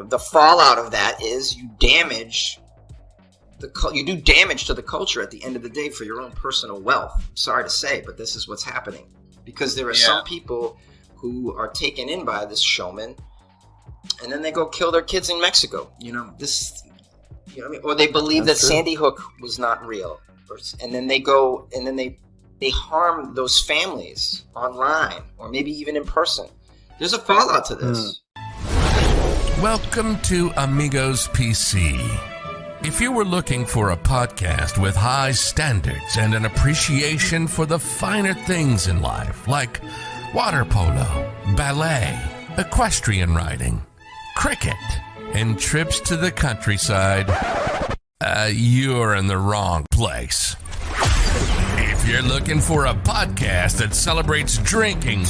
the fallout of that is you do damage to the culture at the end of the day for your own personal wealth. Sorry to say, but this is what's happening. Because there are some people who are taken in by this Showman, and then they go kill their kids in Mexico. Or they believe that Sandy Hook was not real. And then they go, and then they harm those families online, or maybe even in person. There's a fallout to this. Welcome to Amigospc. If you were looking for a podcast with high standards and an appreciation for the finer things in life, like water polo, ballet, equestrian riding, cricket, and trips to the countryside, you're in the wrong place. If you're looking for a podcast that celebrates drinking,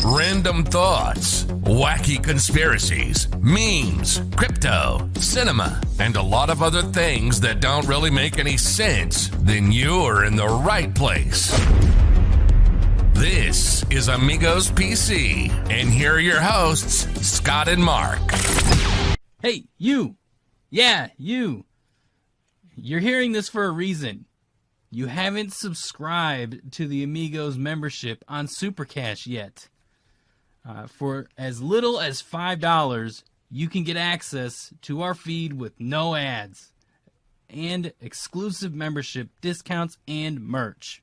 random thoughts, wacky conspiracies, memes, crypto, cinema, and a lot of other things that don't really make any sense, then you're in the right place. This is Amigospc, and here are your hosts, Scott and Mark. Hey, you! Yeah, you! You're hearing this for a reason. You haven't subscribed to the Amigos membership on Supercash yet. For as little as $5, you can get access to our feed with no ads, and exclusive membership discounts and merch.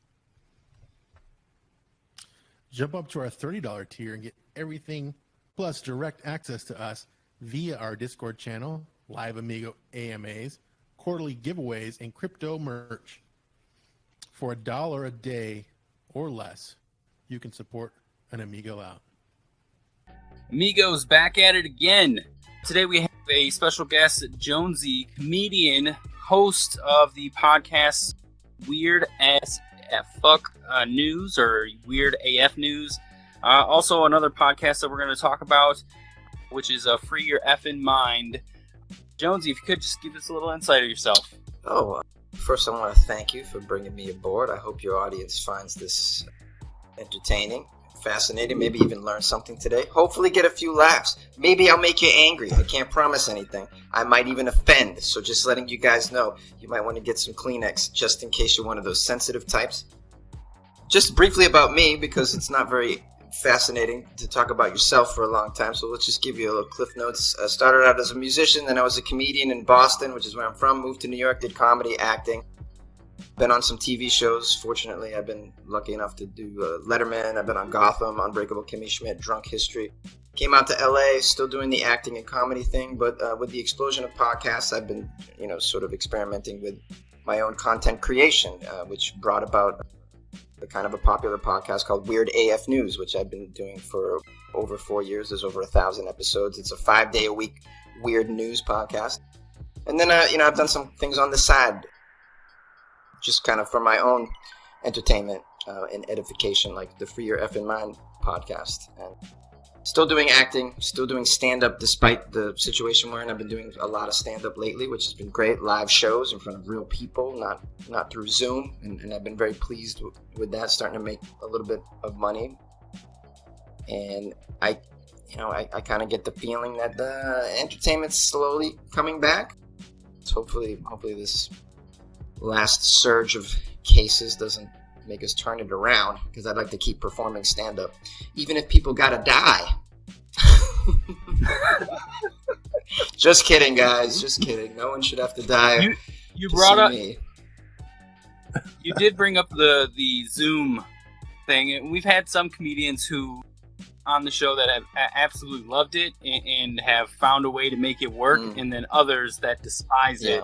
Jump up to our $30 tier and get everything plus direct access to us via our Discord channel, live Amigo AMAs, quarterly giveaways, and crypto merch. For $1 a day or less, you can support an Amigo out. Amigos, back at it again. Today we have a special guest, Jonesy, comedian, host of the podcast Weird As Fuck News, or Weird AF News. Also another podcast that we're going to talk about, which is Free Your Effing Mind. Jonesy, if you could just give us a little insight of yourself. First I want to thank you for bringing me aboard. I hope your audience finds this entertaining, fascinating, maybe even learn something today. Hopefully get a few laughs. Maybe I'll make you angry. I can't promise anything. I might even offend. So just letting you guys know, you might want to get some Kleenex just in case you're one of those sensitive types. Just briefly about me, because it's not very fascinating to talk about yourself for a long time, so let's just give you a little cliff notes. I started out as a musician, then I was a comedian in Boston, which is where I'm from, moved to New York, did comedy, acting. Been on some TV shows. Fortunately, I've been lucky enough to do Letterman. I've been on Gotham, Unbreakable Kimmy Schmidt, Drunk History. Came out to LA, still doing the acting and comedy thing, but with the explosion of podcasts, I've been, sort of experimenting with my own content creation, which brought about a kind of a popular podcast called Weird AF News, which I've been doing for over 4 years. There's over 1,000 episodes. It's a 5-day-a-week weird news podcast. And then, I've done some things on the side, just kind of for my own entertainment and edification, like the Free Your Effing Mind podcast. And still doing acting, still doing stand-up despite the situation we're in. I've been doing a lot of stand-up lately, which has been great. Live shows in front of real people, not through Zoom. And I've been very pleased with that, starting to make a little bit of money. And I kind of get the feeling that the entertainment's slowly coming back. So hopefully this last surge of cases doesn't make us turn it around, because I'd like to keep performing stand-up, even if people gotta die. Just kidding, guys. Just kidding. No one should have to die. You brought up me. You did bring up the Zoom thing, and we've had some comedians who on the show that have absolutely loved it and have found a way to make it work, and then others that despise it.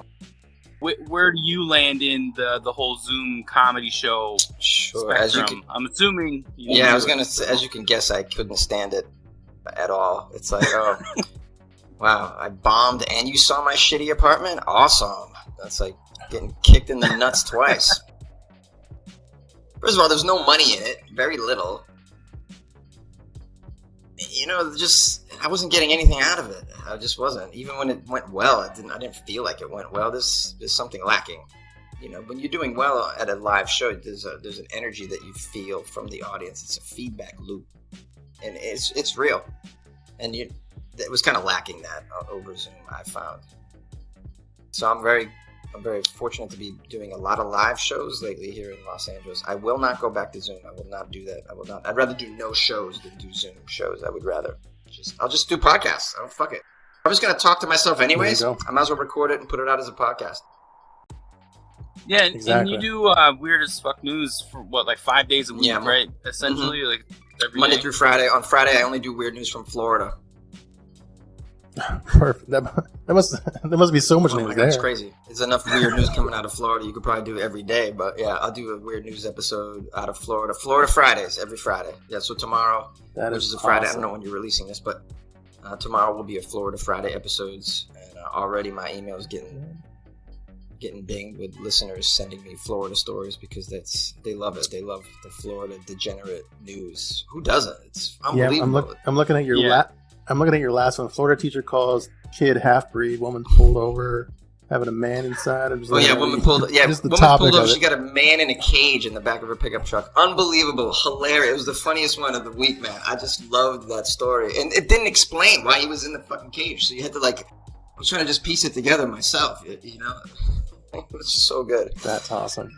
Where do you land in the whole Zoom comedy show spectrum? I'm assuming. I was gonna say, as you can guess, I couldn't stand it at all. It's like, oh, wow, I bombed, and you saw my shitty apartment. Awesome. That's like getting kicked in the nuts twice. First of all, there's no money in it. Very little. I wasn't getting anything out of it. I just wasn't. Even when it went well, I didn't feel like it went well. There's something lacking. When you're doing well at a live show, there's an energy that you feel from the audience. It's a feedback loop, and it's real. And it was kind of lacking that over Zoom, I found. So I'm very fortunate to be doing a lot of live shows lately here in Los Angeles. I will not go back to Zoom. I will not do that. I'd rather do no shows than do Zoom shows. I'll just do podcasts. Oh, fuck it. I'm just going to talk to myself anyways. I might as well record it and put it out as a podcast. Yeah, exactly. And you do Weird as Fuck News for, what, like 5 days a week, right? Essentially, like every Monday day? through Friday. On Friday, I only do Weird News from Florida. Perfect. There must be so much news God, there. it's crazy. There's enough weird news coming out of Florida. You could probably do it every day, but yeah, I'll do a weird news episode out of Florida. Florida Fridays, every Friday. Yeah, so tomorrow, which is a Friday, awesome. I don't know when you're releasing this, but tomorrow will be a Florida Friday episodes, and already my email's getting dinged with listeners sending me Florida stories because they love it. They love the Florida degenerate news. Who doesn't? It's unbelievable. Yeah, I'm looking at your I'm looking at your last one. Florida teacher calls kid half-breed, woman pulled over, having a man inside. Woman pulled. Yeah, just the woman topic pulled over. of it. She got a man in a cage in the back of her pickup truck. Unbelievable, hilarious. It was the funniest one of the week, man. I just loved that story, and it didn't explain why he was in the fucking cage. So you had to I was trying to just piece it together myself. You know, it was so good. That's awesome.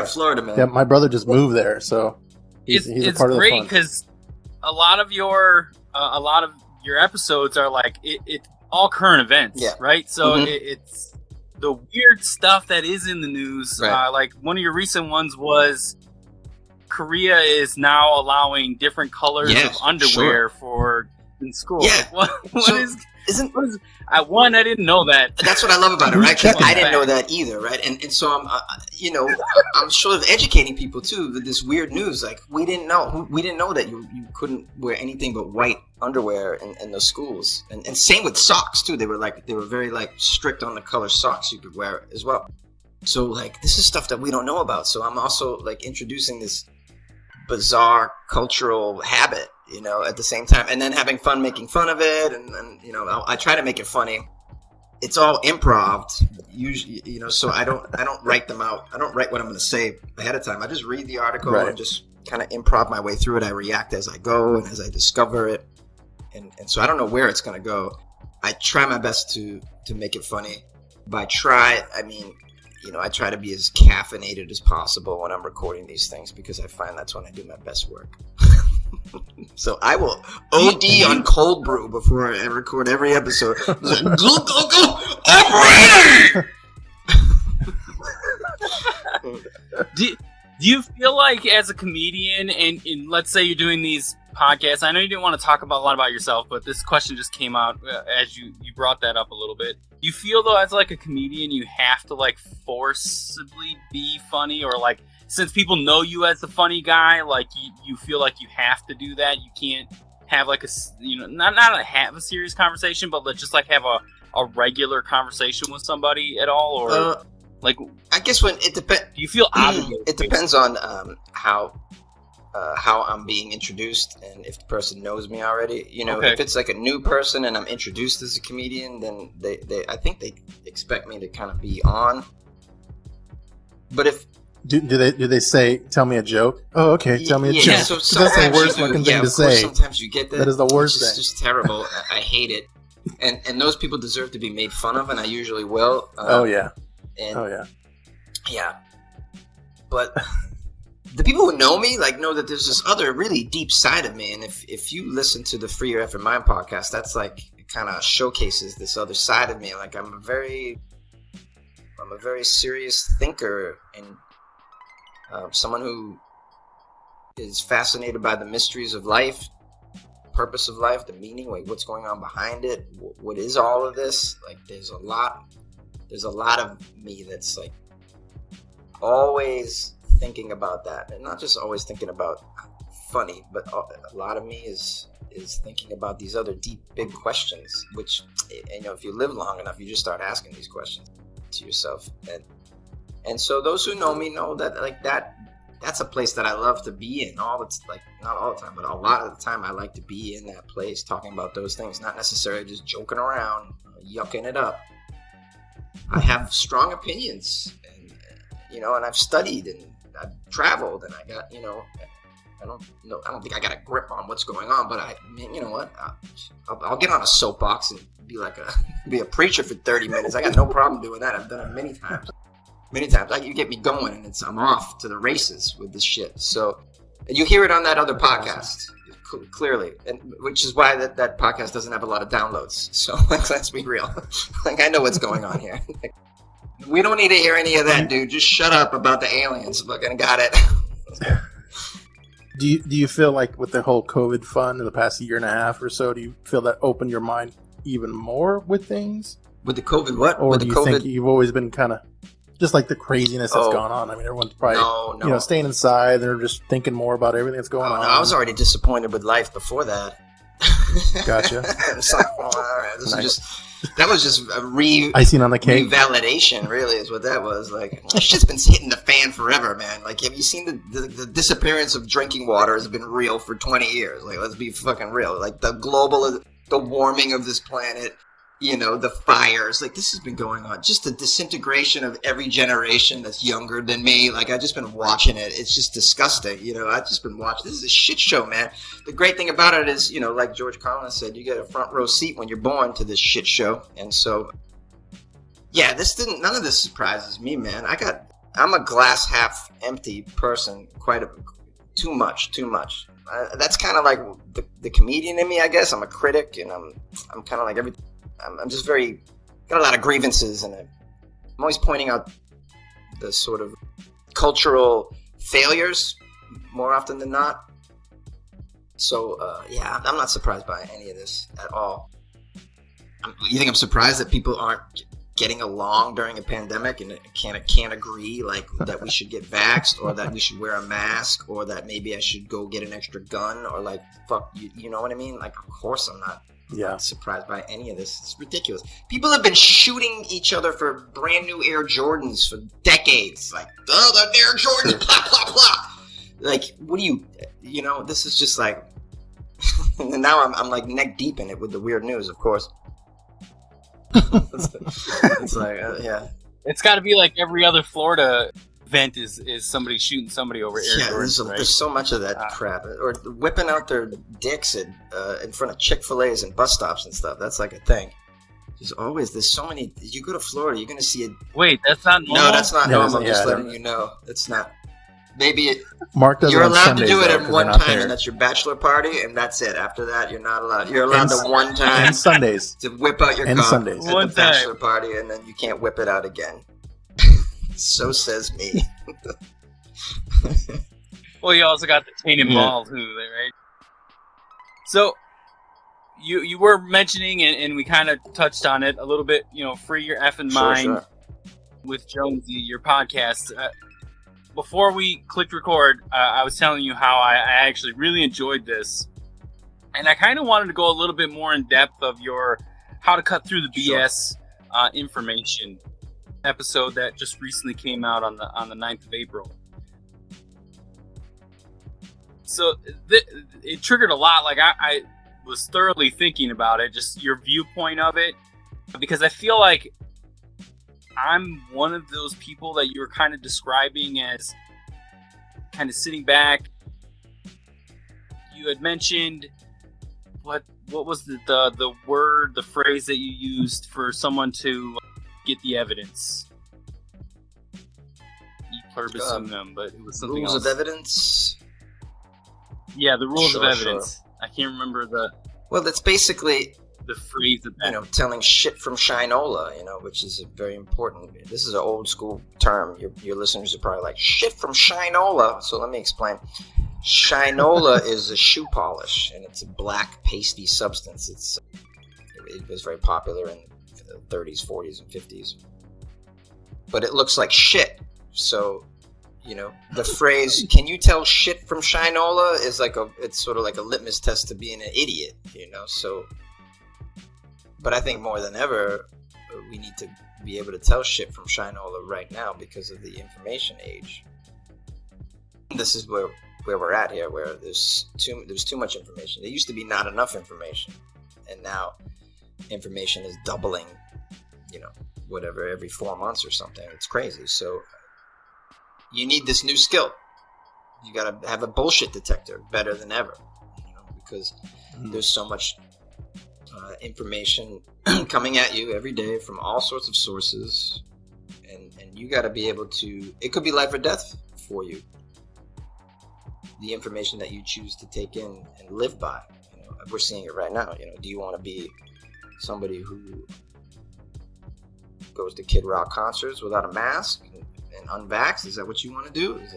Florida, man. Yeah, my brother just moved there, so he's a part of the fun. It's great because a lot of your episodes are like it all current events, right? So it's the weird stuff that is in the news. Right. Like one of your recent ones was Korea is now allowing different colors of underwear for in school. Yeah. What is I didn't know that. That's what I love about it, right? Because I didn't know that either, right? And so I'm sort of educating people too with this weird news. Like we didn't know that you couldn't wear anything but white underwear in those schools, and same with socks too. They were very strict on the color socks you could wear as well. So this is stuff that we don't know about. So I'm also introducing this bizarre cultural habit, at the same time, and then having fun making fun of it, and I try to make it funny. It's all improv usually, so I don't write them out. I don't write what I'm going to say ahead of time. I just read the article and just kind of improv my way through it. I react as I go and as I discover it, and so I don't know where it's going to go. I try my best to make it funny. By try, I mean, I try to be as caffeinated as possible when I'm recording these things because I find that's when I do my best work. So I will OD on cold brew before I record every episode. Go, operator! Do you feel like as a comedian, and let's say you're doing these podcasts, I know you didn't want to talk about a lot about yourself, but this question just came out as you brought that up a little bit. You feel though as a comedian you have to forcibly be funny, or since people know you as the funny guy, you feel like you have to do that? You can't have not have a serious conversation, but let's just have a regular conversation with somebody at all, or I guess when it depends. Do you feel obligated? It depends on how I'm being introduced and if the person knows me already. If it's a new person and I'm introduced as a comedian, then I think they expect me to kind of be on. But if do they say, tell me a joke? Oh, okay, tell me a joke. So that's the worst fucking thing to say. Sometimes you get that. That is the worst thing. It's just terrible. I hate it. And those people deserve to be made fun of, and I usually will. Yeah. But the people who know me know that there's this other really deep side of me, and if you listen to the Free Your Effing Mind podcast, that's it kind of showcases this other side of me. I'm a very serious thinker, and someone who is fascinated by the mysteries of life, purpose of life, the meaning, what's going on behind it, what is all of this. There's a lot of me that's always thinking about that, and not just always thinking about funny, but a lot of me is thinking about these other deep, big questions, which, if you live long enough, you just start asking these questions to yourself, and so those who know me know that that's a place that I love to be in. Not all the time, but a lot of the time I like to be in that place talking about those things, not necessarily just joking around, yucking it up. I have strong opinions, and I've studied, and I've traveled, and I I don't know. I don't think I got a grip on what's going on. But I mean, you know what? I'll get on a soapbox and be a preacher for 30 minutes. I got no problem doing that. I've done it many times. Like, you get me going, and I'm off to the races with this shit. So, and you hear it on that other podcast, clearly, and which is why that podcast doesn't have a lot of downloads. So, let's be real. Like, I know what's going on here. We don't need to hear any of that, dude. Just shut up about the aliens. Fucking got it. Do you feel like with the whole COVID fun in the past year and a half or so, do you feel that opened your mind even more with things? With the COVID what? Or with do the you COVID? think you've always been kind of just like the craziness that's gone on? I mean, everyone's probably staying inside. They're just thinking more about everything that's going on. No, I was already disappointed with life before that. Gotcha. It's like, all right, that was just a icing on the cake. Revalidation, really, is what that was. Like, this shit's been hitting the fan forever, man. Like, have you seen the disappearance of drinking water has been real for 20 years? Like, let's be fucking real. Like, the warming of this planet, you know, the fires. Like, this has been going on. Just the disintegration of every generation that's younger than me. Like, I've just been watching it. It's just disgusting. You know, I've just been watching. This is a shit show, man. The great thing about it is, you know, like George Carlin said, you get a front row seat when you're born to this shit show. And so, yeah, none of this surprises me, man. I'm a glass half empty person. Too much. That's kind of like the comedian in me, I guess. I'm a critic, and I'm kind of like I'm just got a lot of grievances, and I'm always pointing out the sort of cultural failures more often than not. So, yeah, I'm not surprised by any of this at all. You think I'm surprised that people aren't getting along during a pandemic and can't agree, like, that we should get vaxxed, or that we should wear a mask, or that maybe I should go get an extra gun, or like, fuck, you know what I mean? Like, of course I'm not. Yeah. Surprised by any of this. It's ridiculous. People have been shooting each other for brand new Air Jordans for decades. Like, oh, the Air Jordans, blah, blah, blah. Like, what do you know, this is just like, and now I'm like neck deep in it with the weird news, of course. It's like, yeah. It's got to be like every other Florida event is somebody shooting somebody over Air Jordans, right? There's so much of that crap. Or whipping out their dicks in front of Chick-fil-A's and bus stops and stuff. That's like a thing. There's so many. You go to Florida, you're going to see it. Wait, that's not normal? No, that's not normal. I'm just letting you know. It's not. Maybe Mark does you're it on allowed Sundays, to do it though, at one time, there. and that's your bachelor party, and that's it. After that, you're not allowed. You're allowed to one time and Sundays to whip out your and cock Sundays. at One the time. bachelor party, and then you can't whip it out again. So says me. Well, you also got the tainted ball too, right? So, you were mentioning, and we kind of touched on it a little bit. You know, free your effing mind with Jonesy, your podcast. Before we clicked record, I was telling you how I actually really enjoyed this, and I kind of wanted to go a little bit more in depth of your how to cut through the BS information episode that just recently came out on the 9th of April. So it triggered a lot. Like I was thoroughly thinking about it, just your viewpoint of it, because I feel like I'm one of those people that you were kind of describing as kind of sitting back. You had mentioned what was the word, the phrase that you used for someone to get the evidence? You pluribusum them, but it was something rules else. of evidence. Yeah, the rules of Sure. evidence. I can't remember Well, that's basically, the phrase of that. you know, telling shit from Shinola, you know, which is very important. This is an old school term. Your listeners are probably like, shit from Shinola. So let me explain. Shinola is a shoe polish, and it's a black pasty substance. It was very popular in the 30s, 40s, and 50s. But it looks like shit. So, you know, the phrase, can you tell shit from Shinola, is like it's sort of like a litmus test to being an idiot, you know, so. But I think more than ever, we need to be able to tell shit from Shinola right now because of the information age. This is where we're at here, where there's too much information. There used to be not enough information, and now information is doubling, you know, whatever, every 4 months or something. It's crazy. So you need this new skill. You got to have a bullshit detector better than ever, because there's so much information coming at you every day from all sorts of sources, and you got to be able to. It could be life or death for you. The information that you choose to take in and live by. We're seeing it right now. Do you want to be somebody who goes to Kid Rock concerts without a mask and unvaxxed? Is that what you want to do? Is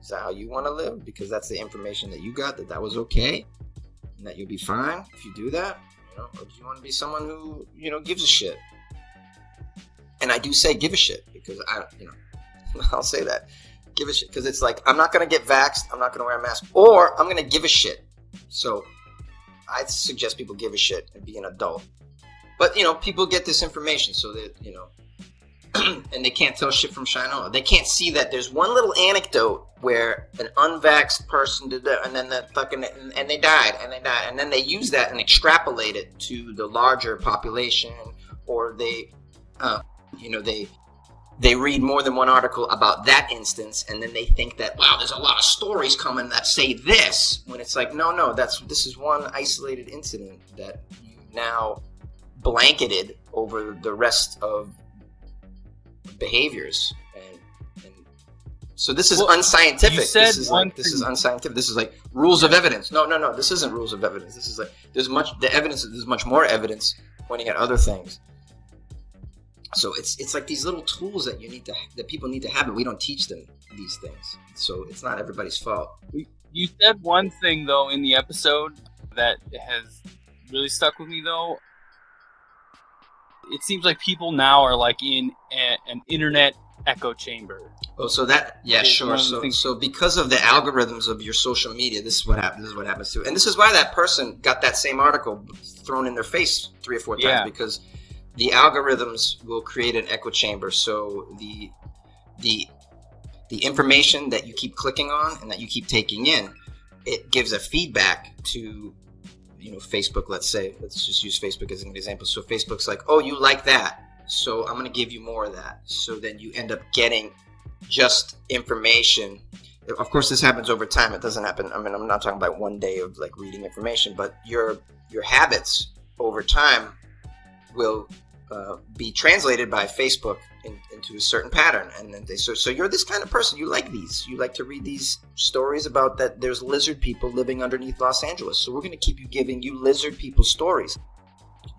that how you want to live? Because that's the information that you got, that was okay, and that you'll be fine if you do that. Or do you want to be someone who gives a shit? And I do say give a shit, because I'll say that, give a shit, because it's like, I'm not going to get vaxxed, I'm not going to wear a mask, or I'm going to give a shit. So I suggest people give a shit and be an adult. But, people get this information so that, and they can't tell shit from Shinola. They can't see that there's one little anecdote where an unvaxxed person did that, and then and they died, and then they use that and extrapolate it to the larger population, or they read more than one article about that instance, and then they think that, wow, there's a lot of stories coming that say this, when it's like, no, this is one isolated incident that you now blanketed over the rest of behaviors, and so this is unscientific. This is unscientific. This is like rules of evidence. No, this isn't rules of evidence. This is like, there's much more evidence pointing at other things. So it's like these little tools that that people need to have, and we don't teach them these things. So it's not everybody's fault. You said one thing though in the episode that has really stuck with me though. It seems like people now are like in an internet echo chamber. Oh, so that, yeah, sure. So because of the algorithms of your social media, this is what happens to it. And this is why that person got that same article thrown in their face 3 or 4 times, because the algorithms will create an echo chamber. So the information that you keep clicking on and that you keep taking in, it gives a feedback to Facebook. Let's just use Facebook as an example. So Facebook's like, oh, you like that, so I'm going to give you more of that. So then you end up getting just information. Of course, this happens over time. It doesn't happen. I mean, I'm not talking about one day of like reading information, but your habits over time will be translated by Facebook into a certain pattern, and then so you're this kind of person. You like these. You like to read these stories about that there's lizard people living underneath Los Angeles. So we're going to keep giving you lizard people stories.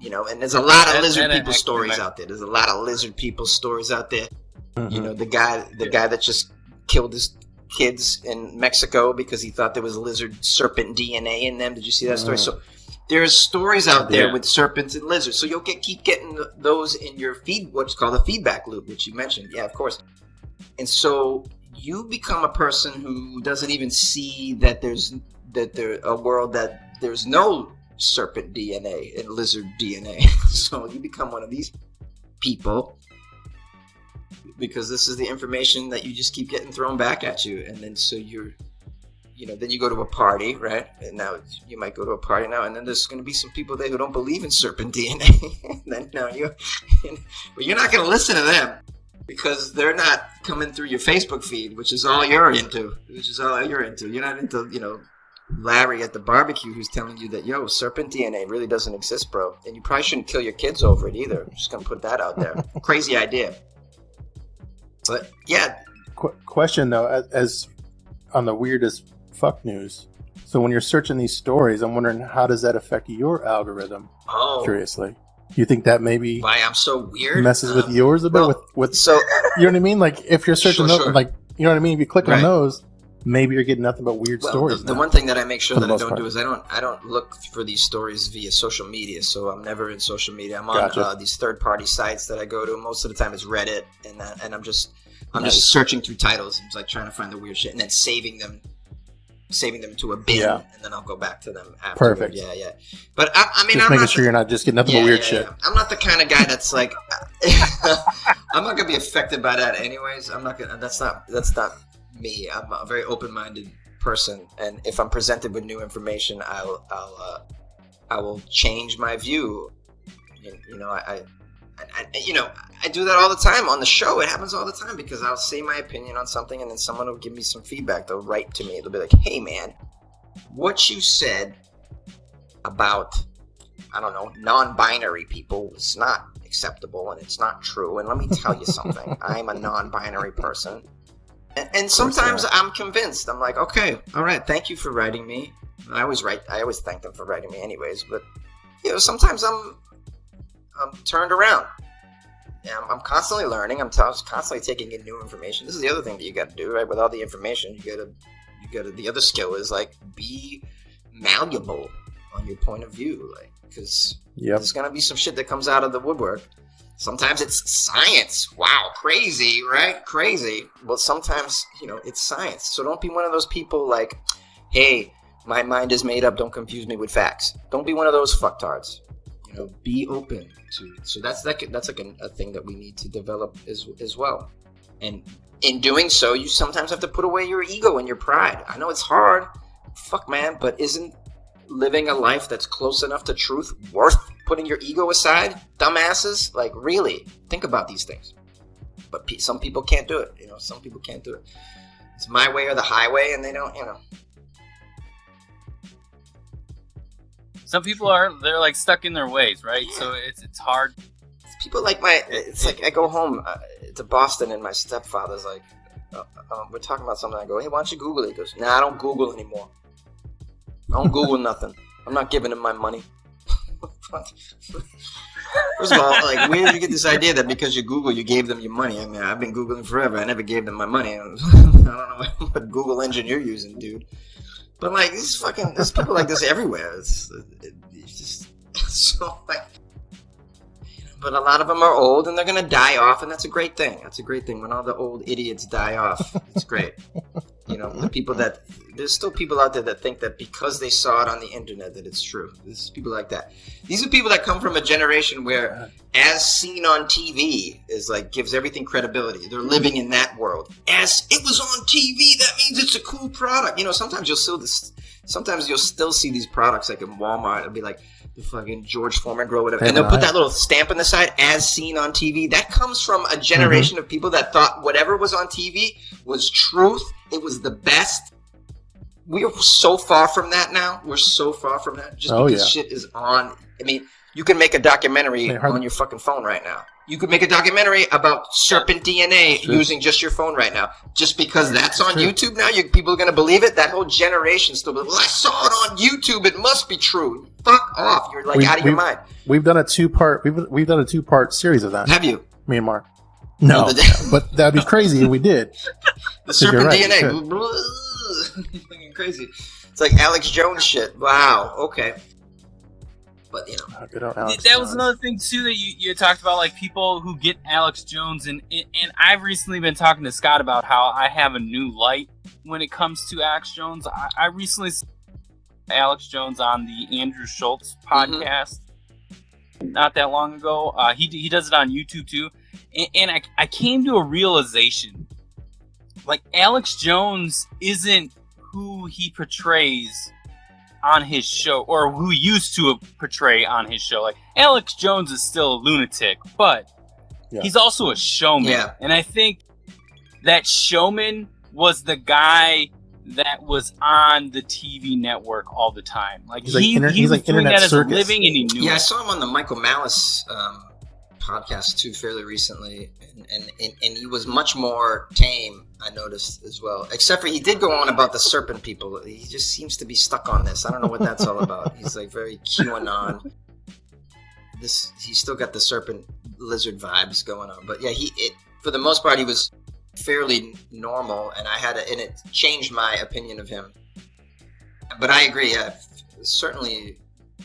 And there's a lot of lizard people stories out there. There's a lot of lizard people stories out there. Mm-hmm. The guy that just killed his kids in Mexico because he thought there was lizard serpent DNA in them. Did you see that story? So there's stories out there with serpents and lizards. So you'll keep getting those in your feed, what's called a feedback loop, which you mentioned. Yeah, of course. And so you become a person who doesn't even see that there's a world that there's no serpent DNA and lizard DNA. So you become one of these people because this is the information that you just keep getting thrown back at you. And then so then you go to a party, right? And now you might go to a party now, and then there's going to be some people there who don't believe in serpent DNA. And then you're not going to listen to them because they're not coming through your Facebook feed, which is all you're into. You're not into, Larry at the barbecue who's telling you that, serpent DNA really doesn't exist, bro. And you probably shouldn't kill your kids over it either. I'm just going to put that out there. Crazy idea. But, yeah. Question, though, as on the weirdest fuck news. So when you're searching these stories, I'm wondering, how does that affect your algorithm? Oh. Curiously. Do you think that maybe why I'm so weird messes with yours a bit? With you know what I mean? Like if you're searching those, like, you know what I mean? If you click on those, maybe you're getting nothing but weird stories. The one thing that I make sure that I don't do is I don't look for these stories via social media. So I'm never in social media. I'm on these third-party sites that I go to. Most of the time it's Reddit, and I'm just searching through titles. I'm like trying to find the weird shit and then saving them to a bin, and then I'll go back to them afterward. Perfect. Yeah. But I mean, just making sure you're not just getting nothing but weird shit. Yeah. I'm not the kind of guy that's like, I'm not gonna be affected by that anyways. I'm not gonna. That's not me. I'm a very open-minded person, and if I'm presented with new information, I will change my view. I I do that all the time on the show. It happens all the time because I'll say my opinion on something and then someone will give me some feedback. They'll write to me. They'll be like, hey, man, what you said about, I don't know, non-binary people is not acceptable and it's not true. And let me tell you something. I'm a non-binary person. And sometimes I'm convinced. I'm like, okay, all right, thank you for writing me. I always thank them for writing me anyways. But, sometimes I'm turned around. I'm constantly learning. I'm constantly taking in new information. This is the other thing that you got to do, right? With all the information, you got to. The other skill is like be malleable on your point of view, like because there's gonna be some shit that comes out of the woodwork. Sometimes it's science. Wow, crazy, right? Crazy. Well, sometimes it's science. So don't be one of those people like, hey, my mind is made up. Don't confuse me with facts. Don't be one of those fucktards. Be open to. So that's like a thing that we need to develop as well. And in doing so, you sometimes have to put away your ego and your pride. I know it's hard. Fuck, man. But isn't living a life that's close enough to truth worth putting your ego aside? Dumbasses. Like, really. Think about these things. But some people can't do it. Some people can't do it. It's my way or the highway, and they don't, Some people they're like stuck in their ways, right? Yeah. So it's hard. People like it's like I go home to Boston and my stepfather's like, we're talking about something. I go, hey, why don't you Google it? He goes, nah, I don't Google anymore. I don't Google nothing. I'm not giving him my money. First of all, like, where did you get this idea that because you Google, you gave them your money? I mean, I've been Googling forever. I never gave them my money. I don't know what Google engine you're using, dude. But like, there's people like this everywhere. It's just so like. But a lot of them are old and they're gonna die off, and that's a great thing. That's a great thing when all the old idiots die off. It's great. The people there's still people out there that think that because they saw it on the internet that it's true. There's people like that. These are people that come from a generation where as seen on TV is like gives everything credibility. They're living in that world. As it was on TV, that means it's a cool product. Sometimes you'll still see these products like in Walmart. It'll be like the fucking George Foreman grill, whatever, and they'll put that little stamp on the side, as seen on TV. That comes from a generation of people that thought whatever was on TV was truth. It was the best. We are so far from that now. We're so far from that. Just because shit is on. I mean, you can make a documentary on your fucking phone right now. You could make a documentary about serpent DNA using just your phone right now. Just because that's on YouTube now, people are going to believe it? That whole generation still believes, well, I saw it on YouTube. It must be true. Fuck off. You're like out of your mind. We've done a two-part series of that. Have you? Me and Mark. No, but that'd be crazy if we did. The serpent DNA. Fucking crazy. It's like Alex Jones shit. Wow. Okay. But that was another thing too that you talked about, like people who get Alex Jones, and I've recently been talking to Scott about how I have a new light when it comes to Alex Jones. I recently saw Alex Jones on the Andrew Schultz podcast not that long ago. He does it on YouTube too, and I came to a realization, like Alex Jones isn't who he portrays on his show, or who used to portray on his show. Like Alex Jones is still a lunatic, but he's also a showman. Yeah. And I think that Showman was the guy that was on the TV network all the time. Like he was doing that as a living, and he knew it. I saw him on the Michael Malice podcast too fairly recently, and he was much more tame, I noticed as well. Except for he did go on about the serpent people. He just seems to be stuck on this. I don't know what that's all about. He's like very QAnon. He's still got the serpent lizard vibes going on. But yeah, for the most part he was fairly normal, and it changed my opinion of him. But I agree. Certainly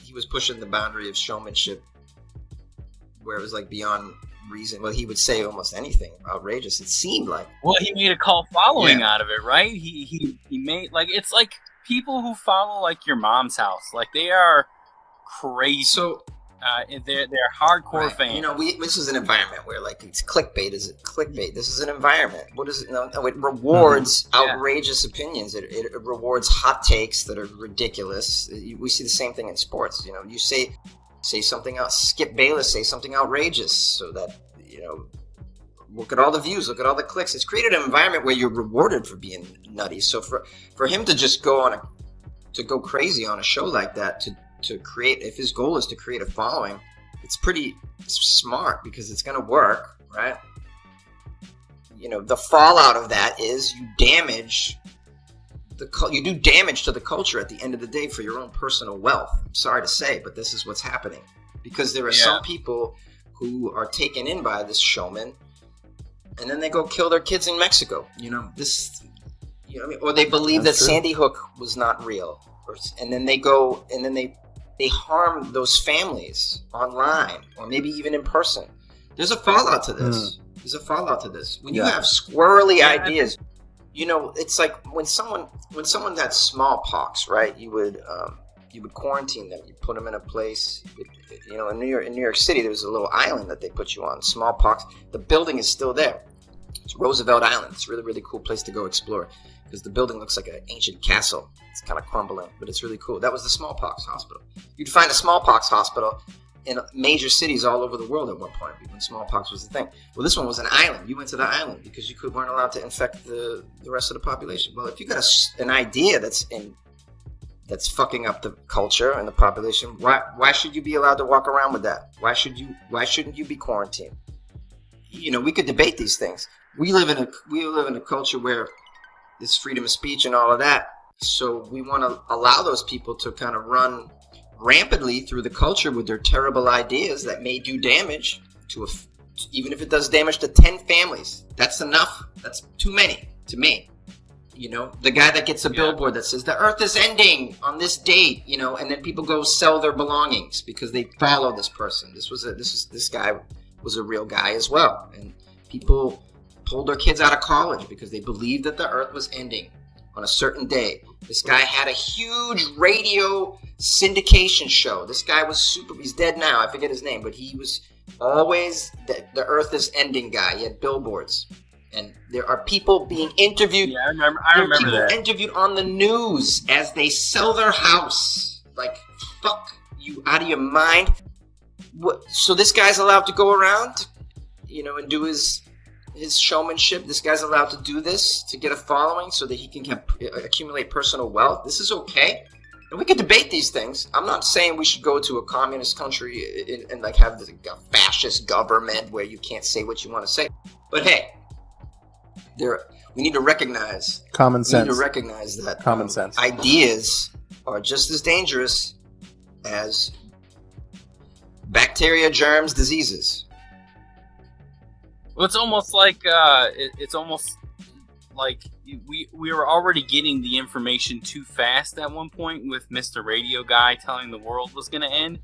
he was pushing the boundary of showmanship, where it was like beyond reason. Well, he would say almost anything outrageous, it seemed like. Well, he made a cult following out of it, right? He made, like, it's like people who follow like your mom's house, like they are crazy. So they're hardcore fans. This is an environment where like it's clickbait. Is it clickbait? This is an environment. What is it? No, it rewards outrageous opinions. It rewards hot takes that are ridiculous. We see the same thing in sports. You say say something else. Skip Bayless, say something outrageous, so that, look at all the views, look at all the clicks. It's created an environment where you're rewarded for being nutty. So for him to just go crazy on a show like that, to create, if his goal is to create a following, it's pretty smart, because it's going to work, right? The fallout of that is you do damage to the culture at the end of the day for your own personal wealth. I'm sorry to say, but this is what's happening, because there are some people who are taken in by this showman, and then they go kill their kids in Mexico. Or they believe that Sandy Hook was not real, and then they go and then they harm those families online, or maybe even in person. There's a fallout to this. There's a fallout to this. When you have squirrely ideas, it's like when someone had smallpox, right? You would quarantine them. You put them in a place. In New York City, there was a little island that they put you on. Smallpox. The building is still there. It's Roosevelt Island. It's a really, really cool place to go explore, because the building looks like an ancient castle. It's kind of crumbling, but it's really cool. That was the smallpox hospital. You'd find a smallpox hospital in major cities all over the world at one point, when smallpox was the thing. Well, this one was an island. You went to the island because you weren't allowed to infect the rest of the population. Well, if you got an idea that's fucking up the culture and the population, why should you be allowed to walk around with that? Why shouldn't you be quarantined? We could debate these things. We live in a culture where there's freedom of speech and all of that. So we want to allow those people to kind of run rampantly through the culture with their terrible ideas that may do damage even if it does damage to 10 families. That's enough. That's too many to me. The guy that gets a billboard that says the earth is ending on this date, and then people go sell their belongings because they follow this person. This guy was a real guy as well. And people pulled their kids out of college because they believed that the earth was ending on a certain day. This guy had a huge radio syndication show. This guy was he's dead now, I forget his name, but he was always the earth is ending guy. He had billboards. And there are people being interviewed. Yeah, I remember that. Interviewed on the news as they sell their house. Like, fuck you out of your mind. So this guy's allowed to go around, and do his showmanship. This guy's allowed to do this to get a following so that he can accumulate personal wealth. This is okay. And we can debate these things. I'm not saying we should go to a communist country and like have a fascist government where you can't say what you want to say. But hey, we need to recognize common sense. We need to recognize that common sense ideas are just as dangerous as bacteria, germs, diseases. Well, it's almost like we were already getting the information too fast at one point with Mr. Radio Guy telling the world was going to end,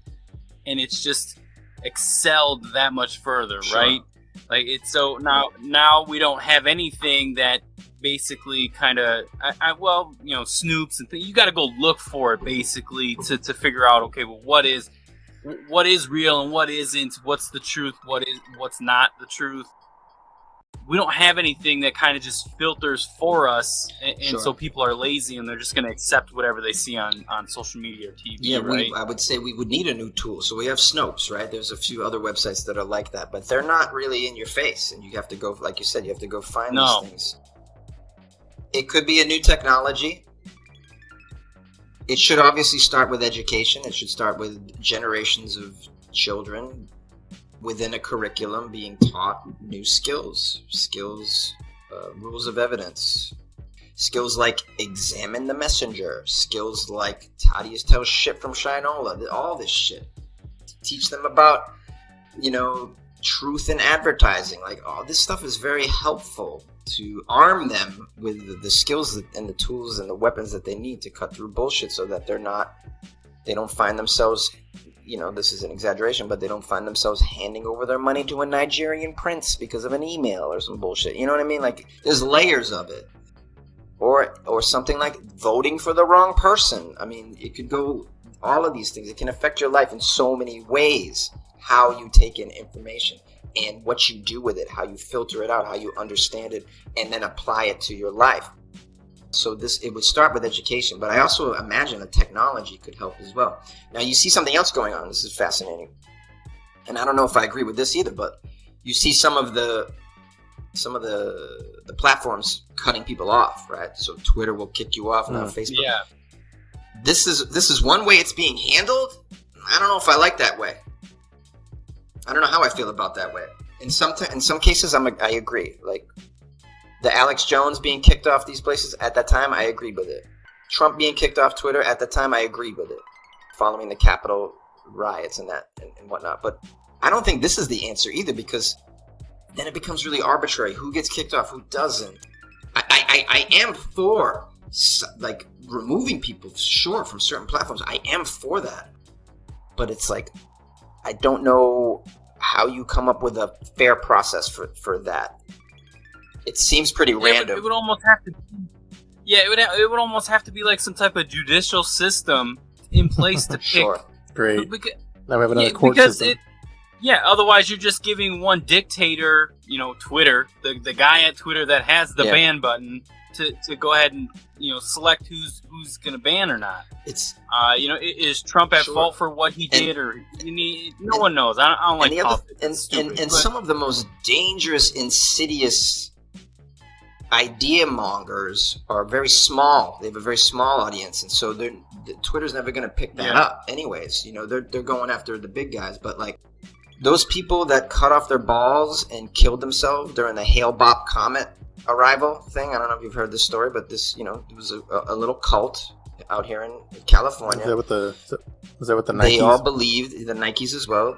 and it's just excelled that much further, sure. Right? Like it's so now we don't have anything that basically kind of snoops and things. You got to go look for it basically to figure out, okay, well, what is real and what isn't, what's the truth, what's not the truth. We don't have anything that kind of just filters for us, and sure. So people are lazy and they're just going to accept whatever they see on social media or TV. Yeah, right? I would say we would need a new tool. So we have Snopes, right? There's a few other websites that are like that, but they're not really in your face, and you have to go, like you said, you have to go find these things. It could be a new technology. It should obviously start with education. It should start with generations of children within a curriculum being taught new skills, rules of evidence, skills like examine the messenger, skills like how do you tell shit from Shinola, all this shit. Teach them about, truth in advertising. Like, all this stuff is very helpful to arm them with the skills and the tools and the weapons that they need to cut through bullshit so that they don't find themselves, this is an exaggeration, but they don't find themselves handing over their money to a Nigerian prince because of an email or some bullshit. You know what I mean? Like, there's layers of it. Or something like voting for the wrong person. I mean, it could go all of these things. It can affect your life in so many ways. How you take in information and what you do with it, how you filter it out, how you understand it, and then apply it to your life. So it would start with education, but I also imagine that technology could help as well. Now you see something else going on. This is fascinating, and I don't know if I agree with this either. But you see some of the platforms cutting people off, right? So Twitter will kick you off, now Facebook. Yeah. This is one way it's being handled. I don't know if I like that way. I don't know how I feel about that way. In some cases, I agree. Like the Alex Jones being kicked off these places at that time, I agreed with it. Trump being kicked off Twitter at the time, I agreed with it. Following the Capitol riots and that and whatnot, but I don't think this is the answer either, because then it becomes really arbitrary. Who gets kicked off? Who doesn't? I am for like removing people, sure, from certain platforms. I am for that, but it's like I don't know how you come up with a fair process for that. It seems pretty random. It would almost have to. Yeah, it would almost have to be like some type of judicial system in place to pick. Sure. Great. Because, Now we have another court system. Otherwise you're just giving one dictator, Twitter, the guy at Twitter that has the ban button to go ahead and select who's going to ban or not. It's is Trump at fault for what he did, or no one knows. I don't like politics. And some of the most dangerous, insidious idea mongers are very small. They have a very small audience, and so Twitter's never going to pick that up. Anyways, they're going after the big guys, but like those people that cut off their balls and killed themselves during the Hale-Bopp comet arrival thing. I don't know if you've heard this story, but this, it was a little cult out here in California. Is that what the Nikes? They all believed, the Nikes as well.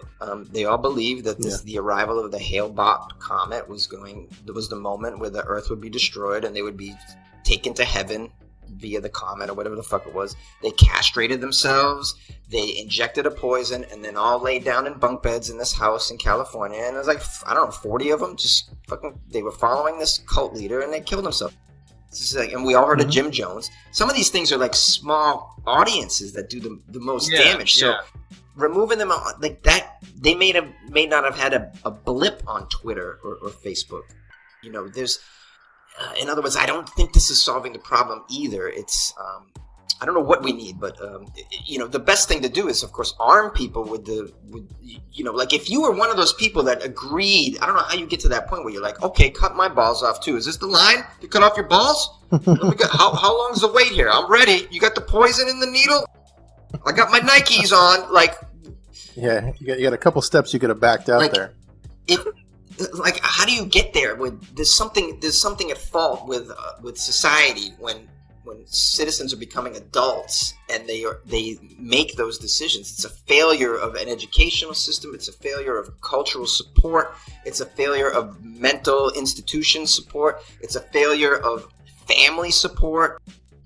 They all believed that the arrival of the Hale-Bopp comet was the moment where the Earth would be destroyed and they would be taken to heaven via the comet or whatever the fuck it was. They castrated themselves. They injected a poison and then all laid down in bunk beds in this house in California. And it was like, I don't know, 40 of them just fucking, they were following this cult leader and they killed themselves. And we all heard of Jim Jones. Some of these things are like small audiences that do the most damage. So removing them like that, they may not have had a blip on Twitter or Facebook. There's, in other words, I don't think this is solving the problem either. It's, I don't know what we need, but the best thing to do is, of course, arm people with like if you were one of those people that agreed. I don't know how you get to that point where you're like, okay, cut my balls off too. Is this the line to cut off your balls? How long's the wait here? I'm ready. You got the poison in the needle? I got my Nikes on. Like, yeah, you got a couple steps you could have backed out there. Like, how do you get there? There's something at fault with society when citizens are becoming adults and they make those decisions. It's a failure of an educational system. It's a failure of cultural support. It's a failure of mental institution support. It's a failure of family support.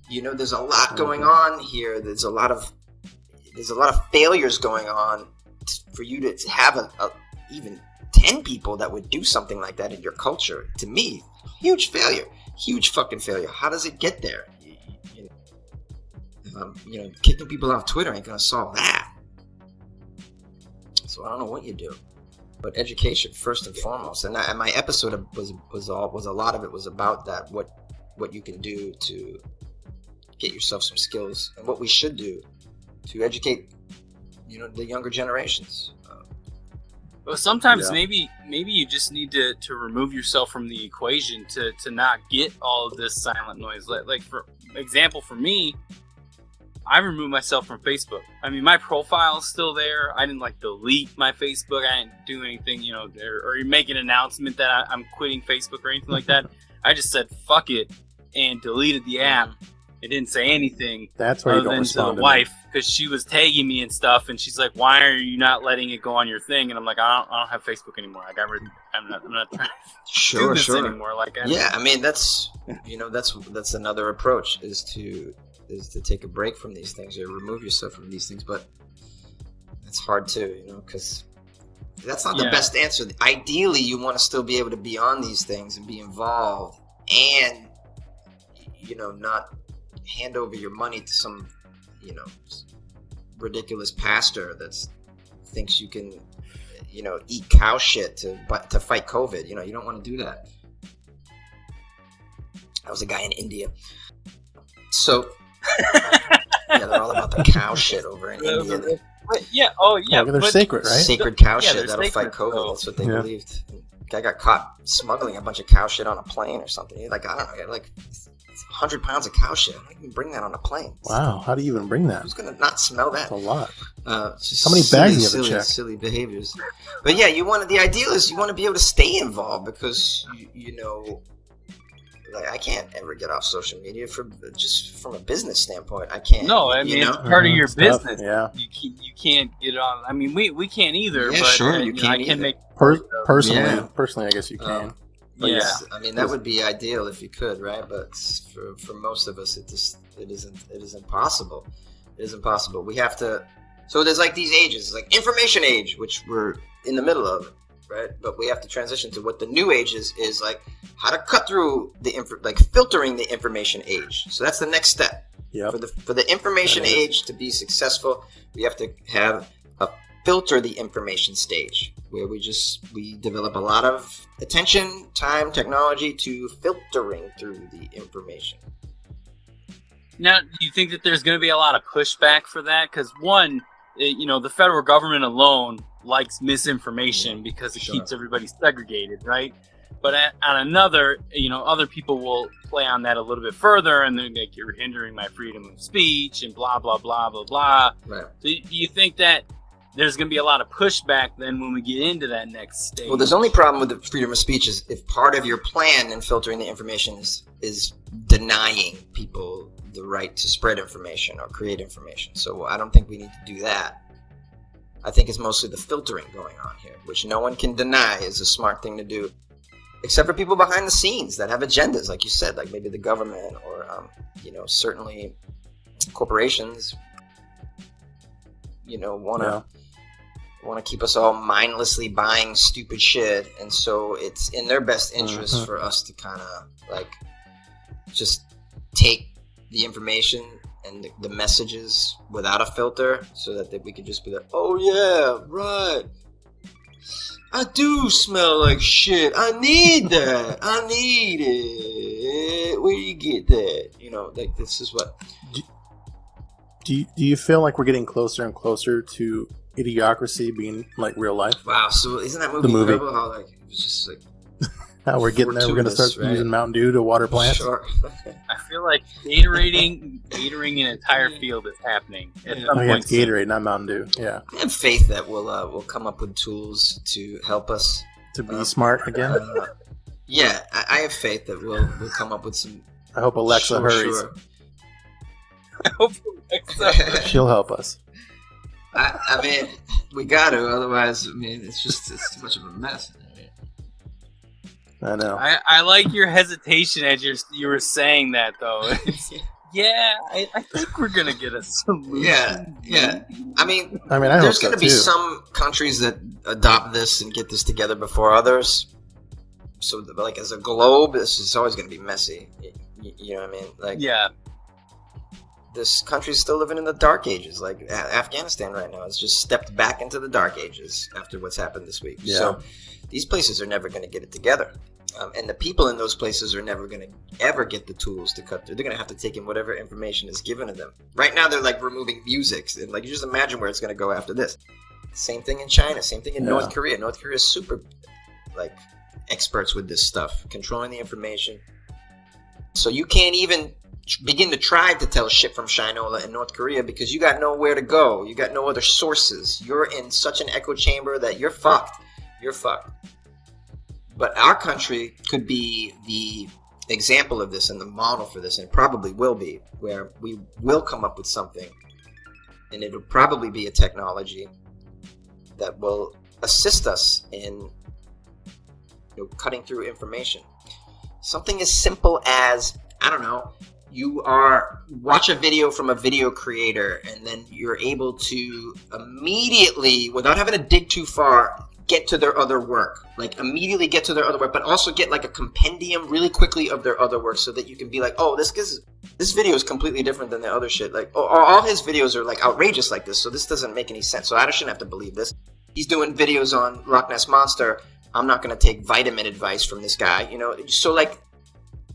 There's a lot going on here. There's a lot of failures going on for you to have even 10 people that would do something like that in your culture. To me, huge failure. Huge fucking failure. How does it get there? Kicking people off Twitter ain't gonna solve that. So I don't know what you do, but education first and foremost. And my episode was a lot of it was about that. What you can do to get yourself some skills, and what we should do to educate, the younger generations. Well, sometimes maybe you just need to remove yourself from the equation to not get all of this silent noise. Like for example, for me, I removed myself from Facebook. I mean, my profile is still there. I didn't delete my Facebook. I didn't do anything, or make an announcement that I'm quitting Facebook or anything like that. I just said fuck it and deleted the app. It didn't say anything. That's why you don't respond to the wife, because she was tagging me and stuff, and she's like, "Why are you not letting it go on your thing?" And I'm like, "I don't have Facebook anymore. I got rid. I'm not trying to do this anymore." I mean, that's that's another approach is to take a break from these things or remove yourself from these things, but it's hard too, because that's not the best answer. Ideally, you want to still be able to be on these things and be involved, and not hand over your money to some ridiculous pastor that thinks you can eat cow shit to fight COVID. You don't want to do that. I was a guy in India. So, yeah, they're all about the cow shit over in India. Yeah, they're sacred, right? Sacred cow shit they're that'll sacred, fight COVID. so- That's what they believed. Guy got caught smuggling a bunch of cow shit on a plane or something. Like, I don't know, like 100 pounds of cow shit. I don't even bring that on a plane. Wow, how do you even bring that? Who's gonna not smell that? That's a lot. Just How many bags do you have to check? Silly behaviors. But yeah, the ideal is you want to be able to stay involved because you know, like I can't ever get off social media just from a business standpoint. I can't. No, I mean it's part of your business. Yeah, you can't get on. I mean, we can't either. Yeah, but, sure, you can't I can either. make personally, I guess you can. But yeah. I mean that would be ideal if you could, right? But for most of us, it isn't possible. It isn't possible. We have to. So there's like these ages, like information age, which we're in the middle of, right? But we have to transition to what the new age is like how to cut through filtering the information age. So that's the next step. Yeah. For the information age to be successful, we have to have a filter the information stage where we develop a lot of attention, time, technology to filtering through the information. Now, do you think that there's going to be a lot of pushback for that? Because one, the federal government alone likes misinformation because it keeps everybody segregated, right? But on another, other people will play on that a little bit further, and they're like, you're hindering my freedom of speech, and blah, blah, blah, blah, blah. Right. So do you think that there's going to be a lot of pushback then when we get into that next stage? Well, there's only problem with the freedom of speech is if part of your plan in filtering the information is denying people the right to spread information or create information. So I don't think we need to do that. I think it's mostly the filtering going on here, which no one can deny is a smart thing to do, except for people behind the scenes that have agendas, like you said, like maybe the government or, certainly corporations, want to keep us all mindlessly buying stupid shit. And so it's in their best interest for us to kind of like just take the information and the messages without a filter so that we could just be like, oh yeah, right, I do smell like shit, I need that, I need it, where do you get that? Like this is what Do you feel like we're getting closer and closer to Idiocracy being like real life? Wow, so isn't that movie incredible? How like it was just like how we're getting there. We're going to start using Mountain Dew to water plants. Sure. I feel like Gatoring an entire field is happening. At some point it's Gatorade, not Mountain Dew. Yeah. I have faith that we'll come up with tools to help us to be smart again. Yeah, I have faith that we'll come up with some. I hope Alexa hurries. Sure. I hope Alexa. She'll help us. I mean, we got to. Otherwise, it's too much of a mess. I know. I like your hesitation as you were saying that, though. Yeah, I think we're gonna get a solution. Yeah. I mean, there's gonna be some countries that adopt this and get this together before others. So, like as a globe, this is always gonna be messy. You know what I mean? Like, yeah. This country's still living in the dark ages. Like Afghanistan right now has just stepped back into the dark ages after what's happened this week. Yeah. So these places are never going to get it together. And the people in those places are never going to ever get the tools to cut through. They're going to have to take in whatever information is given to them. Right now they're like removing music. And like you just imagine where it's going to go after this. Same thing in China. Same thing in North Korea. North Korea is super like experts with this stuff. Controlling the information. So you can't even begin to try to tell shit from Shinola in North Korea because you got nowhere to go. You got no other sources. You're in such an echo chamber that you're fucked. You're fucked. But our country could be the example of this and the model for this, and it probably will be, where we will come up with something, and it'll probably be a technology that will assist us in cutting through information. Something as simple as, I don't know, you watch a video from a video creator and then you're able to immediately, without having to dig too far, get to their other work. Like immediately get to their other work, but also get like a compendium really quickly of their other work so that you can be like, oh, this video is completely different than the other shit. Like, oh, all his videos are like outrageous like this, so this doesn't make any sense. So I shouldn't have to believe this. He's doing videos on Loch Ness Monster. I'm not going to take vitamin advice from this guy, So like,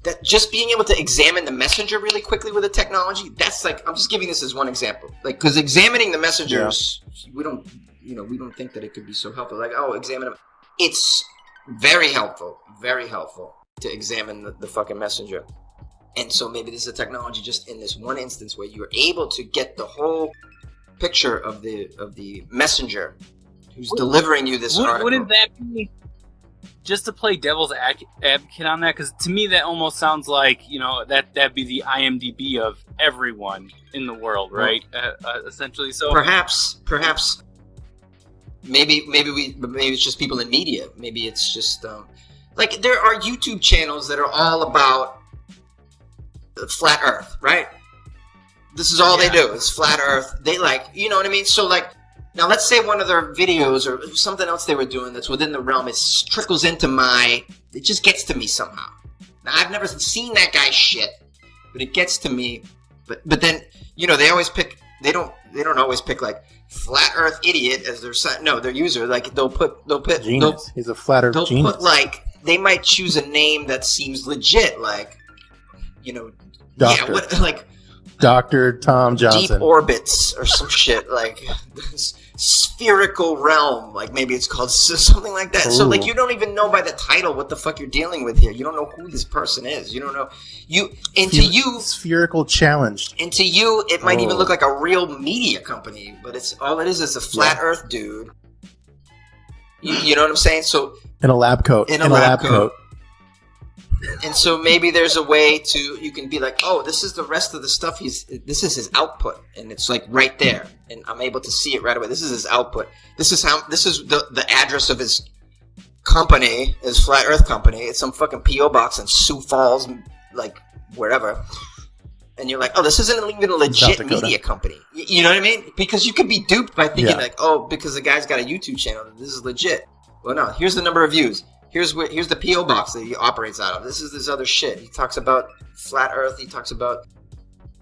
that just being able to examine the messenger really quickly with the technology, that's like, I'm just giving this as one example. Like, because examining the messengers, we don't think that it could be so helpful. Like, oh, examine them. It's very helpful to examine the fucking messenger. And so maybe this is a technology just in this one instance where you're able to get the whole picture of the messenger who's delivering you this article. Wouldn't that be, just to play devil's advocate on that, because to me that almost sounds like, that'd be the IMDb of everyone in the world, right? Essentially. So perhaps maybe it's just people in media. Maybe it's just like there are YouTube channels that are all about flat Earth, right? This is all they do. It's flat Earth. They like, you know what I mean? So like, now let's say one of their videos or something else they were doing that's within the realm, it trickles into it just gets to me somehow. Now I've never seen that guy's shit, but it gets to me. But then, they always pick, they don't always pick like flat Earth idiot as their user. Like they'll put genius. He's a flat Earth genius. They'll put like, they might choose a name that seems legit, like, Doctor. Like Dr. Tom Johnson. Deep orbits or some shit, like spherical realm, like maybe it's called something like that. Ooh. So like you don't even know by the title what the fuck you're dealing with here. You don't know who this person is. You don't know. Spherical challenge. And to you, it might even look like a real media company, but it's all it is a flat Earth dude. You know what I'm saying? So in a lab coat. In a lab coat. And so maybe there's a way you can be like, oh, this is the rest of the stuff this is his output, and it's like right there, and I'm able to see it right away. This is his output. This is the address of his company, his Flat Earth company. It's some fucking P.O. box in Sioux Falls, like wherever. And you're like, oh, this isn't even a legit media company. You know what I mean? Because you could be duped by thinking like, oh, because the guy's got a YouTube channel, this is legit. Well, no, here's the number of views. Here's the P.O. box that he operates out of. This is this other shit. He talks about flat Earth. He talks about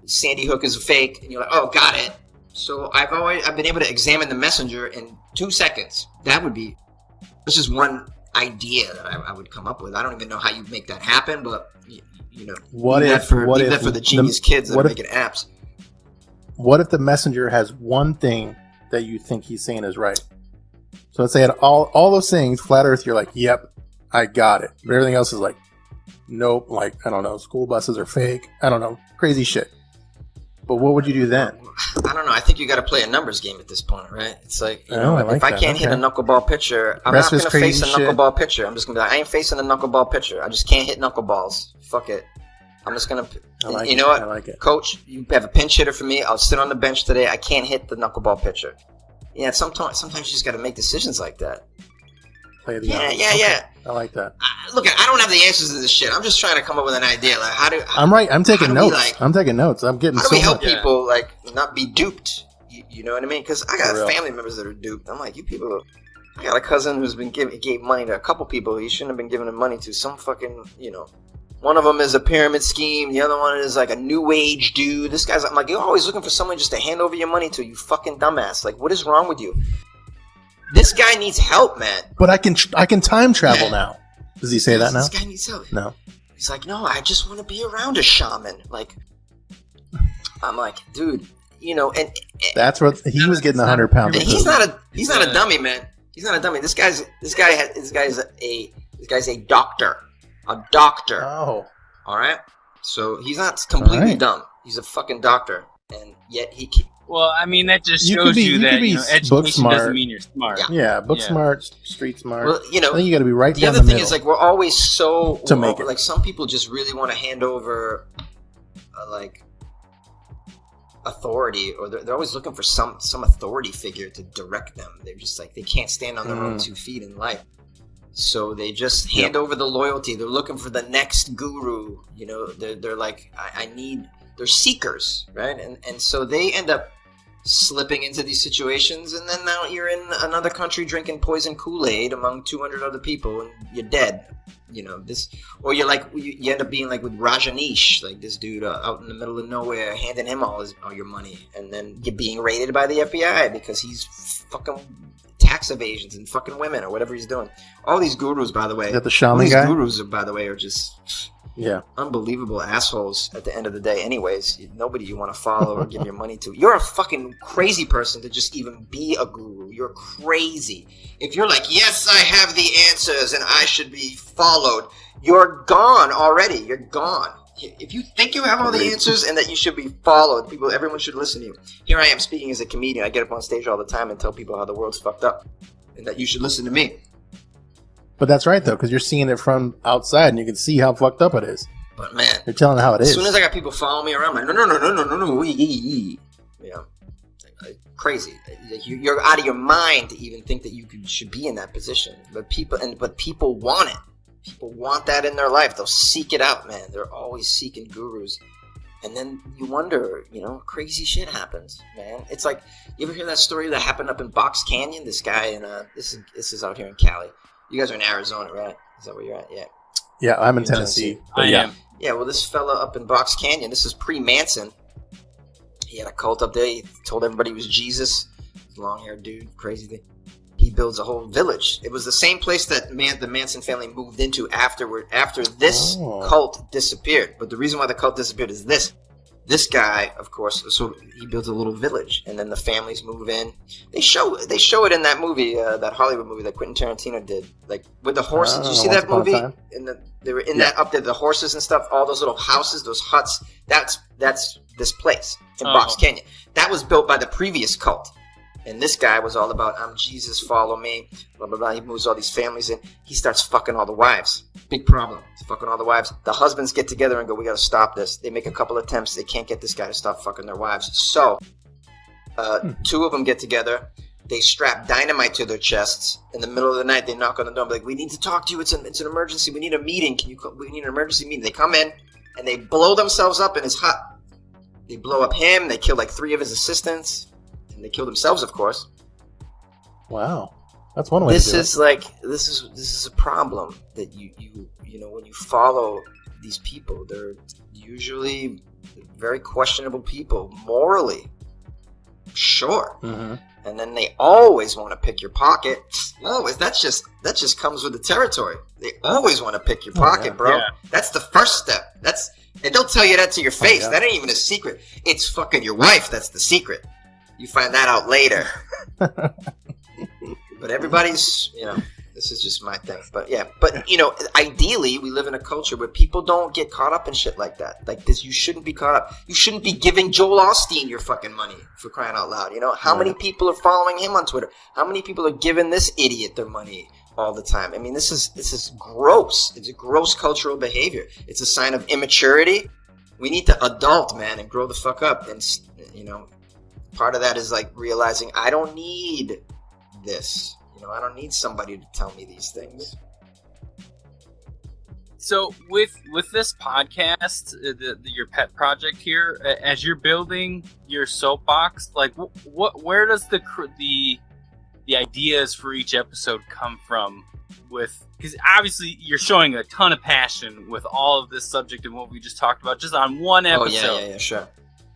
Sandy Hook is fake. And you're like, oh, got it. So I've been able to examine the messenger in 2 seconds. This is one idea that I would come up with. I don't even know how you make that happen, but leave that for the genius kids that are making apps. What if the messenger has one thing that you think he's saying is right? So let's say all those things, flat Earth, you're like, yep, I got it. But everything else is like, nope, like, I don't know, school buses are fake. I don't know, crazy shit. But what would you do then? I don't know. I think you got to play a numbers game at this point, right? It's like, if I can't hit a knuckleball pitcher, I'm not going to face a knuckleball pitcher. I'm just going to be like, I ain't facing a knuckleball pitcher. I just can't hit knuckleballs. Fuck it. I'm just going to, you know what? I like it. Coach, you have a pinch hitter for me. I'll sit on the bench today. I can't hit the knuckleball pitcher. Yeah, sometimes you just got to make decisions like that. Play the yeah. I like that. Look, I don't have the answers to this shit. I'm just trying to come up with an idea. Like, I'm taking notes. I'm taking notes. I'm getting. How do we help people like not be duped? You know what I mean? Because I got family members that are duped. I'm like, you people. I got a cousin who's been gave money to a couple people he shouldn't have been giving money to. Some fucking, one of them is a pyramid scheme. The other one is like a new age dude. This guy's, I'm like, you're always looking for someone just to hand over your money to, you fucking dumbass. Like, what is wrong with you? This guy needs help, man. But I can time travel now. Does he say that now? This guy needs help. No. He's like, no, I just want to be around a shaman. Like, I'm like, dude, and that's what he was getting 100 pounds. He's not a dummy, man. He's not a dummy. This guy's a doctor. A doctor. Oh. All right. So he's not completely dumb. He's a fucking doctor, and yet he. Well, I mean, that just shows you that education doesn't mean you're smart. Yeah, book smart, street smart. Well, I think you got to be right down the middle. The other thing is, like, we're always to make it. Like, some people just really want to hand over, like, authority, or they're always looking for some authority figure to direct them. They're just like, they can't stand on their own 2 feet in life. So they just hand over the loyalty. They're looking for the next guru. They're like, they're seekers, right? And so they end up slipping into these situations, and then now you're in another country drinking poison Kool-Aid among 200 other people, and you're dead. Or you're like, you end up being like with Rajneesh, like this dude out in the middle of nowhere, handing him all your money, and then you're being raided by the FBI because he's fucking tax evasions and fucking women or whatever he's doing. All these gurus, by the way. Is that the shaman guy? These gurus, by the way, are just Yeah. unbelievable assholes at the end of the day anyways. Nobody you want to follow or give your money to. You're a fucking crazy person to just even be a guru. You're crazy. If you're like, yes, I have the answers and I should be followed, you're gone already. You're gone. If you think you have all the answers and that you should be followed, everyone should listen to you. Here I am speaking as a comedian. I get up on stage all the time and tell people how the world's fucked up and that you should listen to me. But that's right, though, because you're seeing it from outside and you can see how fucked up it is. But man, you're telling how it is. As soon as I got people following me around, I'm like, no. Yeah, crazy. You're out of your mind to even think that you should be in that position. But people want it. People want that in their life. They'll seek it out, man. They're always seeking gurus. And then you wonder, crazy shit happens, man. It's like, you ever hear that story that happened up in Box Canyon? This guy in this is out here in Cali. You guys are in Arizona, right? Is that where you're at? Yeah. Yeah, I'm in Tennessee. I am. Yeah, well, this fella up in Box Canyon, this is pre-Manson. He had a cult up there. He told everybody he was Jesus. Long-haired dude, crazy thing. He builds a whole village. It was the same place that the Manson family moved into after this cult disappeared. But the reason why the cult disappeared is this. This guy, of course, so he builds a little village, and then the families move in. They show it in that movie, that Hollywood movie that Quentin Tarantino did, like with the horses. Did you see that movie? They were in that up there, the horses and stuff, all those little houses, those huts. That's this place in Box Canyon. That was built by the previous cult. And this guy was all about, I'm Jesus, follow me, blah, blah, blah. He moves all these families in. He starts fucking all the wives. Big problem. He's fucking all the wives. The husbands get together and go, we got to stop this. They make a couple attempts. They can't get this guy to stop fucking their wives. So, two of them get together. They strap dynamite to their chests. In the middle of the night, they knock on the door and be like, we need to talk to you. It's an emergency. We need a meeting. We need an emergency meeting. They come in and they blow themselves up in his hut. They blow up him. They kill like 3 of his assistants. And they kill themselves, of course. Wow, that's one way. This is a problem that you when you follow these people, they're usually very questionable people morally. Sure, and then they always want to pick your pocket. Always, that just comes with the territory. They always want to pick your pocket, bro. Yeah. That's the first step. And they'll tell you that to your face. That ain't even a secret. It's fucking your wife. That's the secret. You find that out later. But everybody's, this is just my thing. But ideally, we live in a culture where people don't get caught up in shit like that. Like this, you shouldn't be caught up. You shouldn't be giving Joel Osteen your fucking money, for crying out loud. How many people are following him on Twitter? How many people are giving this idiot their money all the time? I mean, this is gross. It's a gross cultural behavior. It's a sign of immaturity. We need to adult, man, and grow the fuck up. And, part of that is like realizing I don't need this. I don't need somebody to tell me these things. So with this podcast, your pet project here, as you're building your soapbox, like where does the ideas for each episode come from? Because obviously you're showing a ton of passion with all of this subject and what we just talked about, just on one episode. Oh yeah, sure.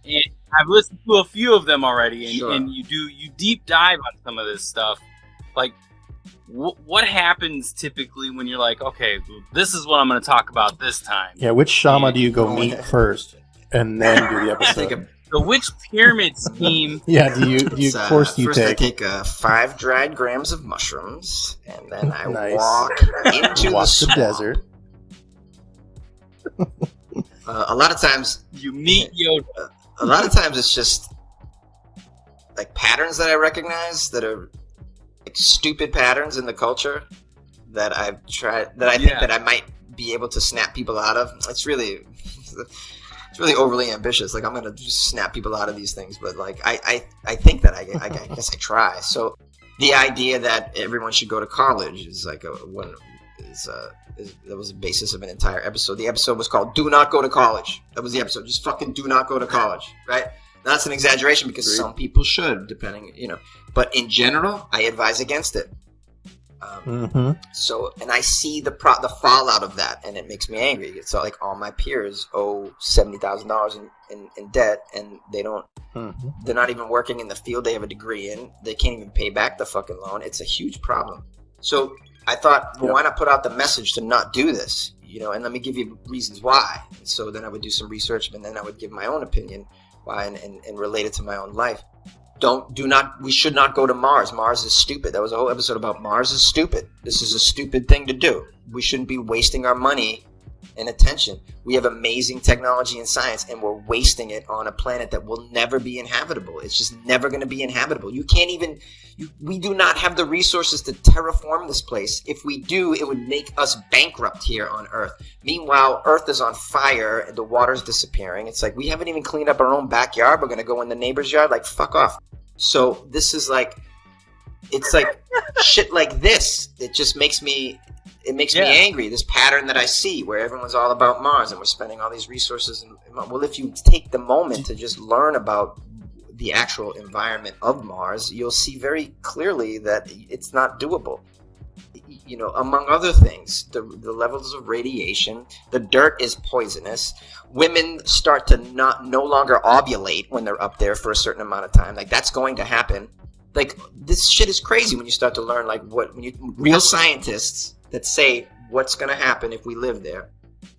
And I've listened to a few of them already, and you deep dive on some of this stuff. Like, what happens typically when you're like, okay, this is what I'm going to talk about this time? Yeah, which Shama do you go meet first, and then do the episode? So which pyramid scheme? Yeah, do you course you first take? I take 5 dried grams of mushrooms, and then I walk into the desert. A lot of times you meet Yoda. A lot of times it's just like patterns that I recognize that are like stupid patterns in the culture that I've tried, that I think that I might be able to snap people out of. It's really overly ambitious. Like I'm gonna just snap people out of these things, but like I think that I guess I try. So the idea that everyone should go to college is like that was the basis of an entire episode. The episode was called "Do Not Go to College." That was the episode. Just fucking do not go to college, right? That's an exaggeration because some people should, depending, But in general, I advise against it. So, and I see the fallout of that, and it makes me angry. It's like all my peers owe $70,000 in debt, and they don't. They're not even working in the field they have a degree in. They can't even pay back the fucking loan. It's a huge problem. So I thought, well, why not put out the message to not do this? and let me give you reasons why. So then I would do some research, and then I would give my own opinion why and relate it to my own life. We should not go to Mars. Mars is stupid. That was a whole episode about Mars is stupid. This is a stupid thing to do. We shouldn't be wasting our money and attention. We have amazing technology and science, and we're wasting it on a planet that will never be inhabitable. It's just never going to be inhabitable. We do not have the resources to terraform this place. If we do, it would make us bankrupt here on Earth. Meanwhile, Earth is on fire and the water's disappearing. It's like we haven't even cleaned up our own backyard. We're going to go in the neighbor's yard. Like, fuck off. So this is like, it's like shit like this. It just makes me... It makes me angry, this pattern that I see where everyone's all about Mars and we're spending all these resources. Well, if you take the moment to just learn about the actual environment of Mars, you'll see very clearly that it's not doable. Among other things, the levels of radiation, the dirt is poisonous. Women start to no longer ovulate when they're up there for a certain amount of time. Like, that's going to happen. Like, this shit is crazy when you start to learn, like, real scientists that say what's going to happen if we live there.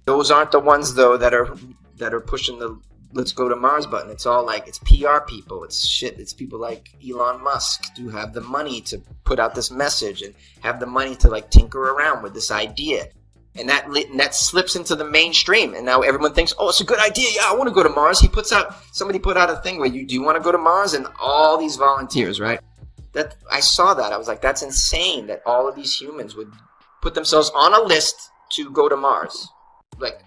Those aren't the ones, though, that are pushing the let's go to Mars button. It's all like, it's PR people. It's shit. It's people like Elon Musk who have the money to put out this message and have the money to, like, tinker around with this idea. And that slips into the mainstream. And now everyone thinks, oh, it's a good idea. Yeah, I want to go to Mars. Somebody put out a thing where do you want to go to Mars? And all these volunteers, right? I saw that. I was like, that's insane that all of these humans would put themselves on a list to go to Mars. Like,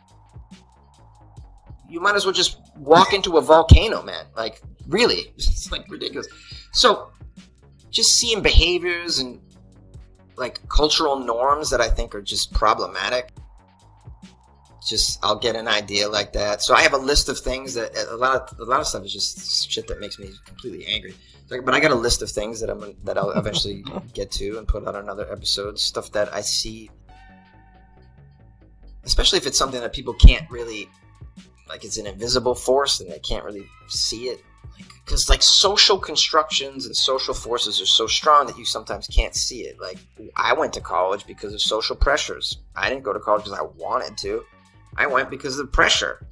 you might as well just walk into a volcano, man. Like, really. It's like ridiculous. So, just seeing behaviors and, like, cultural norms that I think are just problematic. I'll get an idea like that. So I have a list of things that a lot of stuff is just shit that makes me completely angry. But I got a list of things that I'll eventually get to and put out on other episodes. Stuff that I see, especially if it's something that people can't really, like, it's an invisible force and they can't really see it. Because, like, social constructions and social forces are so strong that you sometimes can't see it. Like, I went to college because of social pressures. I didn't go to college because I wanted to. I went because of pressure.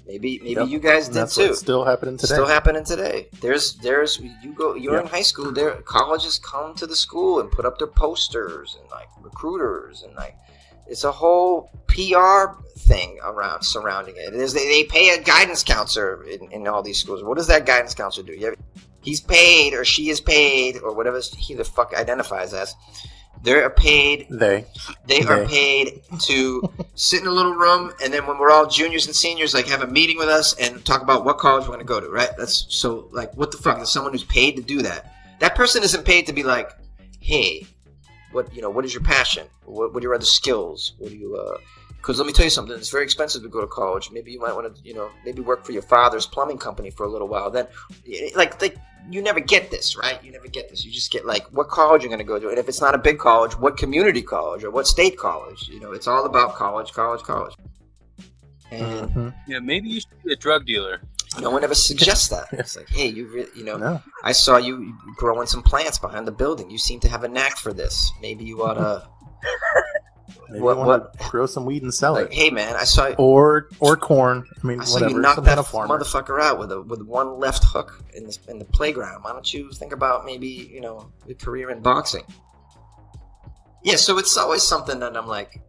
Maybe you guys did that's too. What's still happening today. Still happening today. You're in high school. Colleges come to the school and put up their posters and, like, recruiters and, like, it's a whole PR thing surrounding it. They pay a guidance counselor in all these schools. What does that guidance counselor do? He's paid or she is paid or whatever he the fuck identifies as. They're paid. They are paid to sit in a little room, and then when we're all juniors and seniors, like, have a meeting with us and talk about what college we're going to go to. Right? That's so, like, what the fuck? There's someone who's paid to do that. That person isn't paid to be like, hey, what is your passion? What are your other skills? What do you? Because let me tell you something. It's very expensive to go to college. Maybe you might want to, maybe work for your father's plumbing company for a little while. Then, like you never get this, right? You never get this. You just get, like, what college you're going to go to. And if it's not a big college, what community college or what state college? It's all about college. And yeah, maybe you should be a drug dealer. No one ever suggests that. It's like, hey, No. I saw you growing some plants behind the building. You seem to have a knack for this. Maybe you ought to... Maybe want to grow some weed and sell like, it. Hey, man, I saw... Or corn. I mean, I saw whatever. you knock some that kind of farmer. motherfucker out with one left hook in the playground. Why don't you think about maybe, a career in boxing? Yeah, so it's always something that I'm like...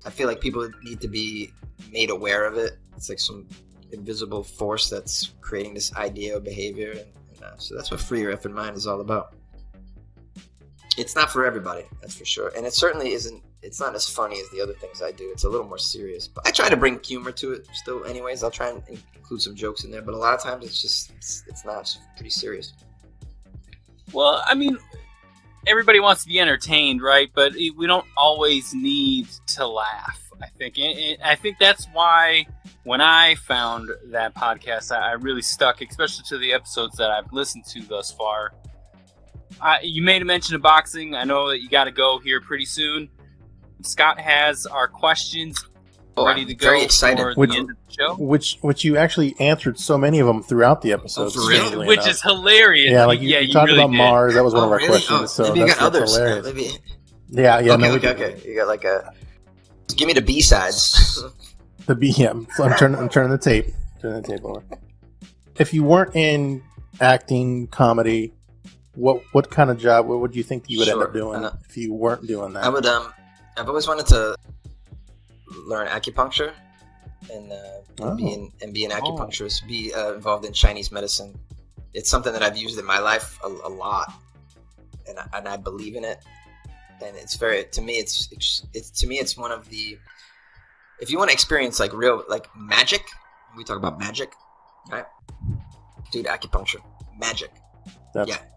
I feel like people need to be made aware of it. It's like some invisible force that's creating this idea of behavior. And so that's what Free Your Effing Mind is all about. It's not for everybody, that's for sure. And it certainly isn't, it's not as funny as the other things I do. It's a little more serious. But I try to bring humor to it still anyways. I'll try and include some jokes in there. But a lot of times it's not. It's pretty serious. Well, I mean, everybody wants to be entertained, right? But we don't always need to laugh, I think. And I think that's why when I found that podcast, I really stuck, especially to the episodes that I've listened to thus far. You made a mention of boxing. I know that you got to go here pretty soon. Scott has our questions ready to go. Very excited. For the end of the show. Which you actually answered so many of them throughout the episode. Which is hilarious. Yeah, like you talked really about did. Mars. That was one of our really? questions. So maybe you that's got others. hilarious. Maybe. Yeah. Okay. You got like a. Give me the B-sides. The B. Yeah, I'm turning the tape. Turning the tape over. If you weren't in acting, comedy, what kind of job? What would you think you would end up doing if you weren't doing that? I would. I've always wanted to learn acupuncture and be an acupuncturist. Be involved in Chinese medicine. It's something that I've used in my life a lot, and I believe in it. And it's very, to me, it's one of the. If you want to experience like real magic, we talk about magic, right? Dude, acupuncture, magic.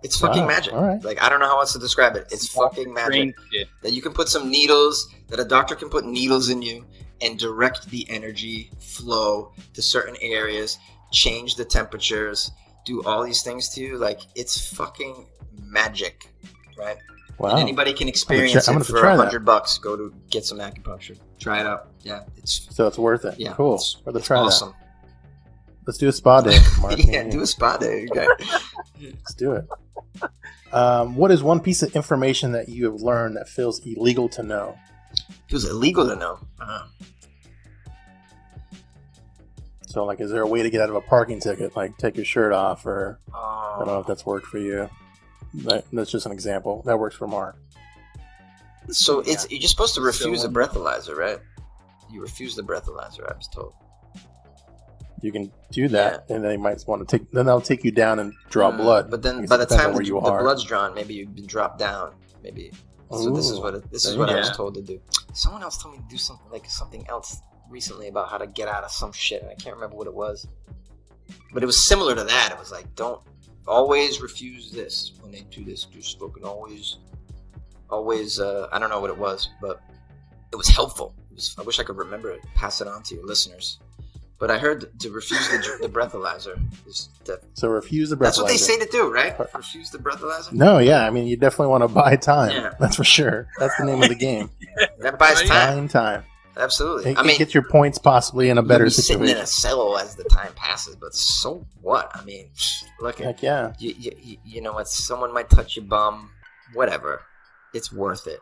It's fucking magic. All right. Like, I don't know how else to describe it. It's fucking magic. That you can put some needles, that a doctor can put needles in you and direct the energy flow to certain areas, change the temperatures, do all these things to you. Like, it's fucking magic, right? Wow. And anybody can experience it for $100. Go to get some acupuncture. Try it out. Yeah, so it's worth it. Yeah, cool. Let's try awesome. that. Let's do a spa day, Mark. Do a spa day. Okay. Let's do it. What is one piece of information that you have learned that feels illegal to know? Feels illegal to know. So, like, is there a way to get out of a parking ticket? Like, take your shirt off, or I don't know if that's worked for you. That's just an example. That works for Mark. So you're just supposed to refuse a breathalyzer, right? You refuse the breathalyzer, I was told. You can do that, and they might want to then they'll take you down and draw blood. But then by the time the blood's drawn, maybe you've been dropped down. Maybe. So this is what I was told to do. Someone else told me to do something else recently about how to get out of some shit, and I can't remember what it was. But it was similar to that. It was like, don't always refuse this when they do this. Do spoken always. I don't know what it was, but it was helpful. I wish I could remember it. Pass it on to your listeners. But I heard to refuse the breathalyzer. So refuse the breathalyzer. That's what they say to do, right? Refuse the breathalyzer? No, yeah. I mean, you definitely want to buy time. Yeah. That's for sure. That's the name of the game. That buys time. Buying time. Absolutely. I mean, get your points possibly in a better situation. Sitting in a cell as the time passes, but so what? I mean, look at. Heck yeah. You know what? Someone might touch your bum. Whatever. It's worth it.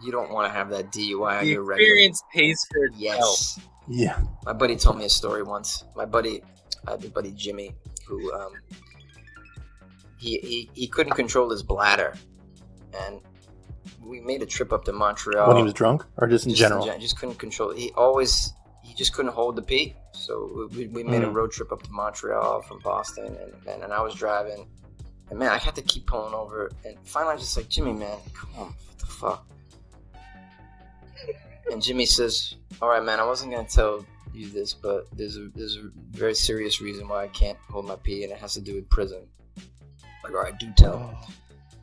You don't want to have that DUI on your record. The experience pays for itself. Yes. Yeah. My buddy told me a story once. I have a buddy Jimmy, who he couldn't control his bladder, and we made a trip up to Montreal. When he was drunk, or just in general? Just couldn't control it. He just couldn't hold the pee. So we made a road trip up to Montreal from Boston, and I was driving, and man, I had to keep pulling over, and finally I was just like, Jimmy, man, come on, what the fuck? And Jimmy says, all right, man, I wasn't going to tell you this, but there's a very serious reason why I can't hold my pee, and it has to do with prison. Like, all right, do tell.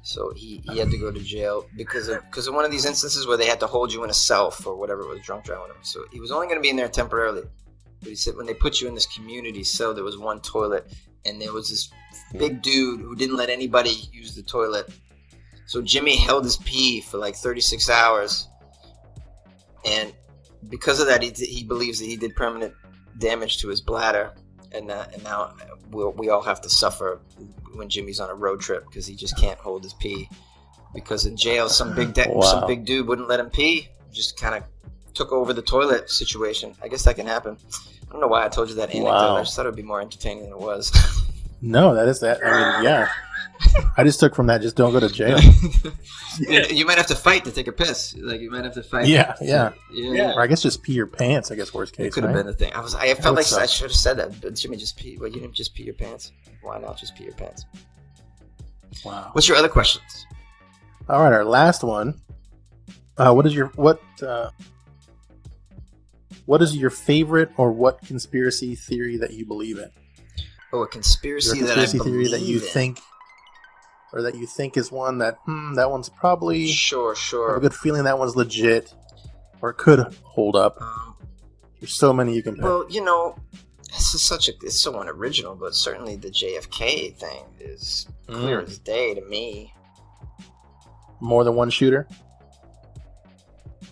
So he had to go to jail because of one of these instances where they had to hold you in a cell for whatever it was, drunk driving, whatever. So he was only going to be in there temporarily. But he said when they put you in this community cell, there was one toilet, and there was this big dude who didn't let anybody use the toilet. So Jimmy held his pee for like 36 hours. And because of that, he believes that he did permanent damage to his bladder, and now we all have to suffer when Jimmy's on a road trip because he just can't hold his pee. Because in jail, some big dude wouldn't let him pee, just kind of took over the toilet situation. I guess that can happen. I don't know why I told you that anecdote. Wow. I just thought it would be more entertaining than it was. No, that is that. I mean, yeah. I just took from that, just don't go to jail. You might have to fight to take a piss. Like, you might have to fight. Yeah. Or I guess just pee your pants, I guess, worst case. It could have been a thing. I felt like I should have said that, but Jimmy just pee. Well, you didn't just pee your pants. Why not just pee your pants? Wow. What's your other questions? All right, our last one. What is your favorite or what conspiracy theory that you believe in? Oh, a conspiracy that I believe theory that you in. think, or that you think is one that that one's probably sure. I have a good feeling that one's legit, or it could hold up. There's so many you can pick. Well, you know, it's so unoriginal, but certainly the JFK thing is clear as day to me. More than one shooter?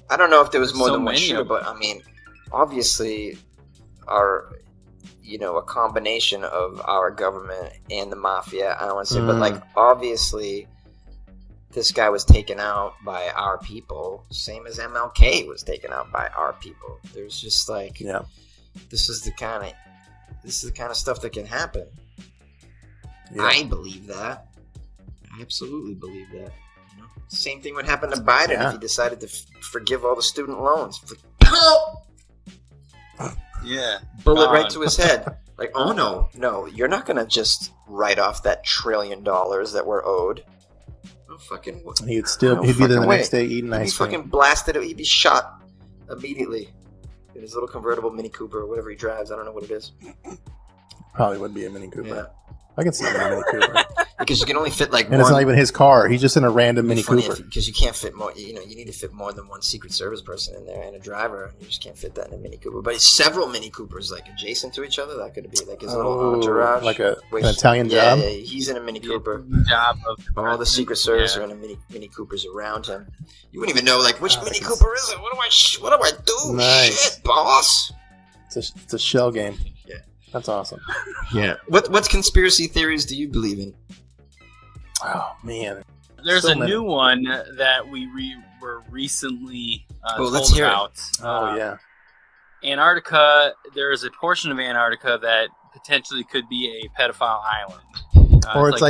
I don't know if there was more So than one many shooter, of them. but I mean, obviously, a combination of our government and the mafia. I don't want to say, but like obviously, this guy was taken out by our people, same as MLK was taken out by our people. There's just like, this is the kind of stuff that can happen. Yeah. I believe that. I absolutely believe that. You know? Same thing would happen to Biden if he decided to forgive all the student loans. Yeah. Bullet right to his head. Like, oh no, you're not gonna just write off that $1 trillion that we're owed. No fucking way. He'd be there the next day eating ice cream. He'd be fucking blasted. He'd be shot immediately in his little convertible Mini Cooper or whatever he drives. I don't know what it is. Probably would be a Mini Cooper. Yeah. I can see him in a Mini Cooper. Because you can only fit like one. And it's not even his car. He's just in a random Mini Cooper. Because you can't fit more. You know, you need to fit more than one Secret Service person in there and a driver. You just can't fit that in a Mini Cooper. But it's several Mini Coopers like adjacent to each other. That could be like his little entourage. Like an Italian job? Yeah, he's in a Mini Cooper. All the Secret Service are in a Mini Coopers around him. You wouldn't even know like which Mini Cooper is it. What do I do? Nice. Shit, boss. It's a shell game. Yeah. That's awesome. Yeah. What conspiracy theories do you believe in? Oh man, there's a new one that we were recently told let's hear about. Antarctica. There is a portion of Antarctica that potentially could be a pedophile island. Or it's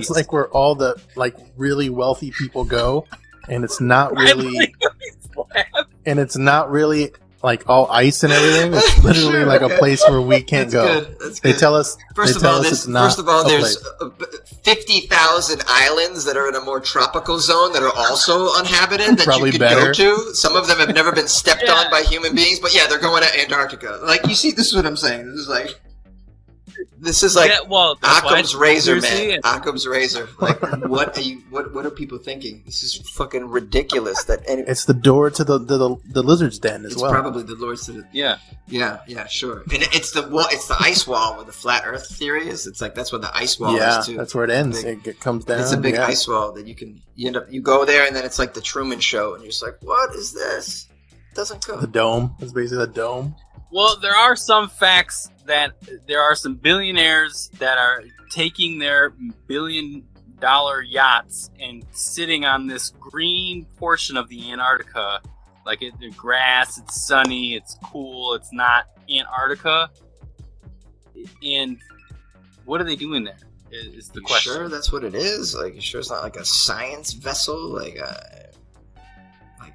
like where all the like really wealthy people go, and it's not really, like all ice and everything. It's literally like a place where we can't go. That's good. They tell us. First of all, there's 50,000 islands that are in a more tropical zone that are also uninhabited that you could go to. Some of them have never been stepped on by human beings, but they're going to Antarctica. Like you see, this is what I'm saying. This is like Occam's razor, man. Occam's razor. Like, what are people thinking? This is fucking ridiculous. It's the door to the lizard's den as well. It's probably the doors to the yeah, sure. And it's the ice wall where the flat Earth theory is. It's like that's where the ice wall is too. That's where it ends. It comes down. It's a big ice wall that you go there and then it's like the Truman Show and you're just like, what is this? It doesn't go. The dome. It's basically the dome. Well, there are some facts that there are some billionaires that are taking their $1 billion yachts and sitting on this green portion of the Antarctica. Like the grass, it's sunny, it's cool, it's not Antarctica. And what are they doing there? Is the question. Sure, that's what it is. Like, you sure it's not like a science vessel? Like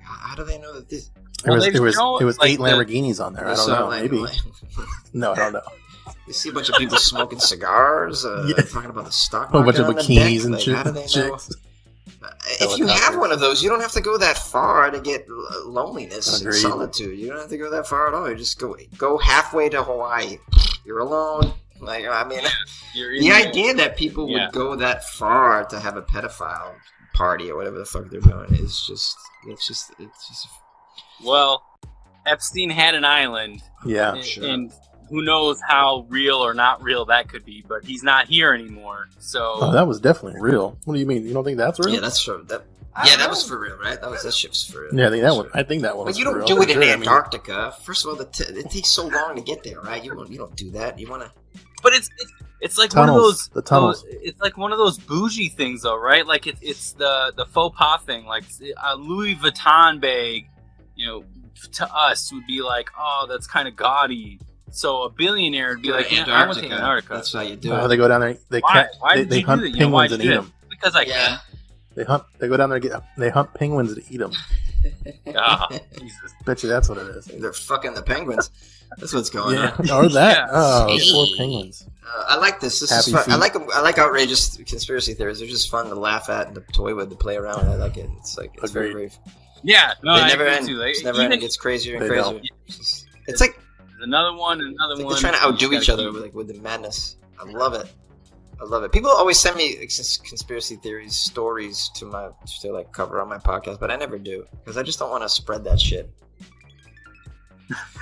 how do they know that this? It was like 8 Lamborghinis on there. I don't know. Maybe. No, I don't know. You see a bunch of people smoking cigars, talking about the stock market. A bunch of bikinis and how do they know? If you have one of those, you don't have to go that far to get loneliness and solitude. You don't have to go that far at all. You just go halfway to Hawaii. You're alone. Like, I mean, the idea that people would go that far to have a pedophile party or whatever the fuck they're doing is just it's just. Well, Epstein had an island. Yeah, and who knows how real or not real that could be, but he's not here anymore. So that was definitely real. What do you mean? You don't think that's real? Yeah, that's true. That was for real, right? That ship's for real. Yeah, I think that one. But you don't do it in Antarctica. First of all, it takes so long to get there, right? You don't do that. You want to. But it's like tunnels, one of those. The tunnels. It's like one of those bougie things, though, right? Like it's the faux pas thing. Like a Louis Vuitton bag, to us would be like, oh, that's kind of gaudy. So a billionaire would be like, I went to Antarctica. That's how you do it. They go down there. They hunt penguins and eat them. Because I can. They go down there. They hunt penguins to eat them. Jesus. Bet you that's what it is. They're fucking the penguins. That's what's going on. Or that. Oh, poor penguins. I like this. This is fun. I like outrageous conspiracy theories. They're just fun to laugh at and to toy with, to play around with. I like it. It's very brief. Yeah, no, they never end. It's never end. It gets crazier and crazier. It's like another one. They're trying to outdo each other with the madness. I love it. People always send me conspiracy theories stories to like cover on my podcast, but I never do because I just don't want to spread that shit.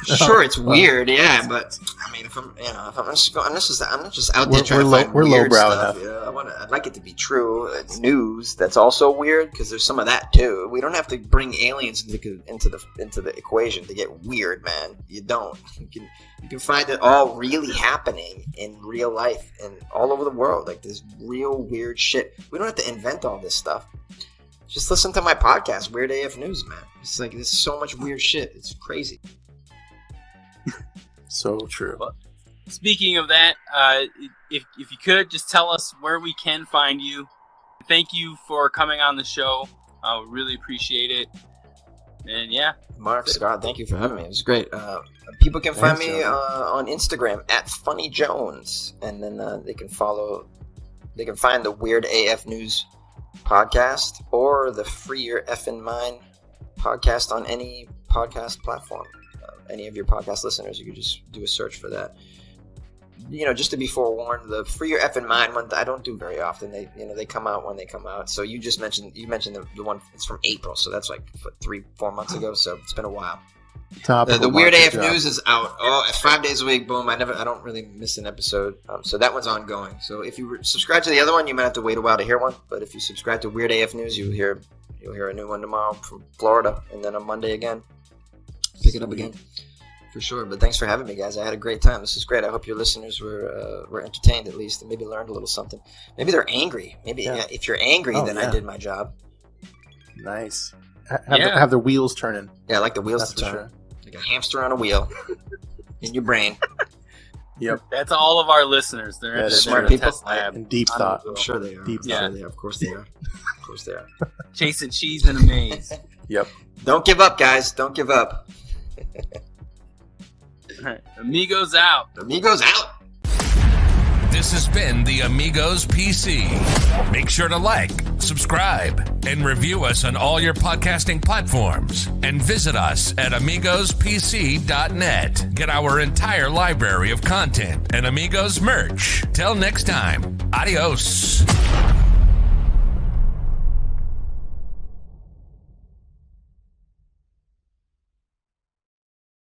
Sure, it's weird, but I mean, if I'm not just out there trying to find we're weird lowbrow stuff. enough. I'd like it to be true. News that's also weird because there's some of that too. We don't have to bring aliens into the equation to get weird, man. You don't. You can find it all really happening in real life and all over the world. Like there's real weird shit. We don't have to invent all this stuff. Just listen to my podcast, Weird AF News, man. It's like there's so much weird shit. It's crazy. So true. Well, speaking of that, if you could just tell us where we can find you. Thank you for coming on the show. I really appreciate it. And yeah, Mark, Scott, thank you for having me. It was great. People can find Thanks, me Joe. on Instagram at Funny Jones, and then they can find the Weird AF News podcast or the Free Your Effin' Mind podcast on any podcast platform. Any of your podcast listeners, you can just do a search for that. Just to be forewarned, the Free Your Effin' Mind one I don't do very often. They come out when they come out. So you mentioned the one. It's from April, so that's like 3-4 months ago. So it's been a while. The Weird AF News is out 5 days a week. Boom! I don't really miss an episode. So that one's ongoing. So if you subscribe to the other one, you might have to wait a while to hear one. But if you subscribe to Weird AF News, you'll hear a new one tomorrow from Florida, and then on Monday again. Pick it up again. For sure. But thanks for having me, guys. I had a great time. This is great. I hope your listeners were entertained at least and maybe learned a little something. Maybe they're angry. Maybe if you're angry, then I did my job. Nice. Have the wheels turning. Yeah, I like the wheels That's to turn. for sure. Like a hamster on a wheel in your brain. Yep. that's all of our listeners. They're in That the is smart smart people. test lab. And deep thought. I'm sure they are. Deep I'm sure thought. they are. Of course they are. Of course they are. Chasing cheese in a maze. Yep. Don't give up, guys. Don't give up. All right. Amigos out. Amigos out. This has been the Amigos PC. Make sure to like, subscribe, and review us on all your podcasting platforms. And visit us at amigospc.net. Get our entire library of content and Amigos merch. Till next time, adios.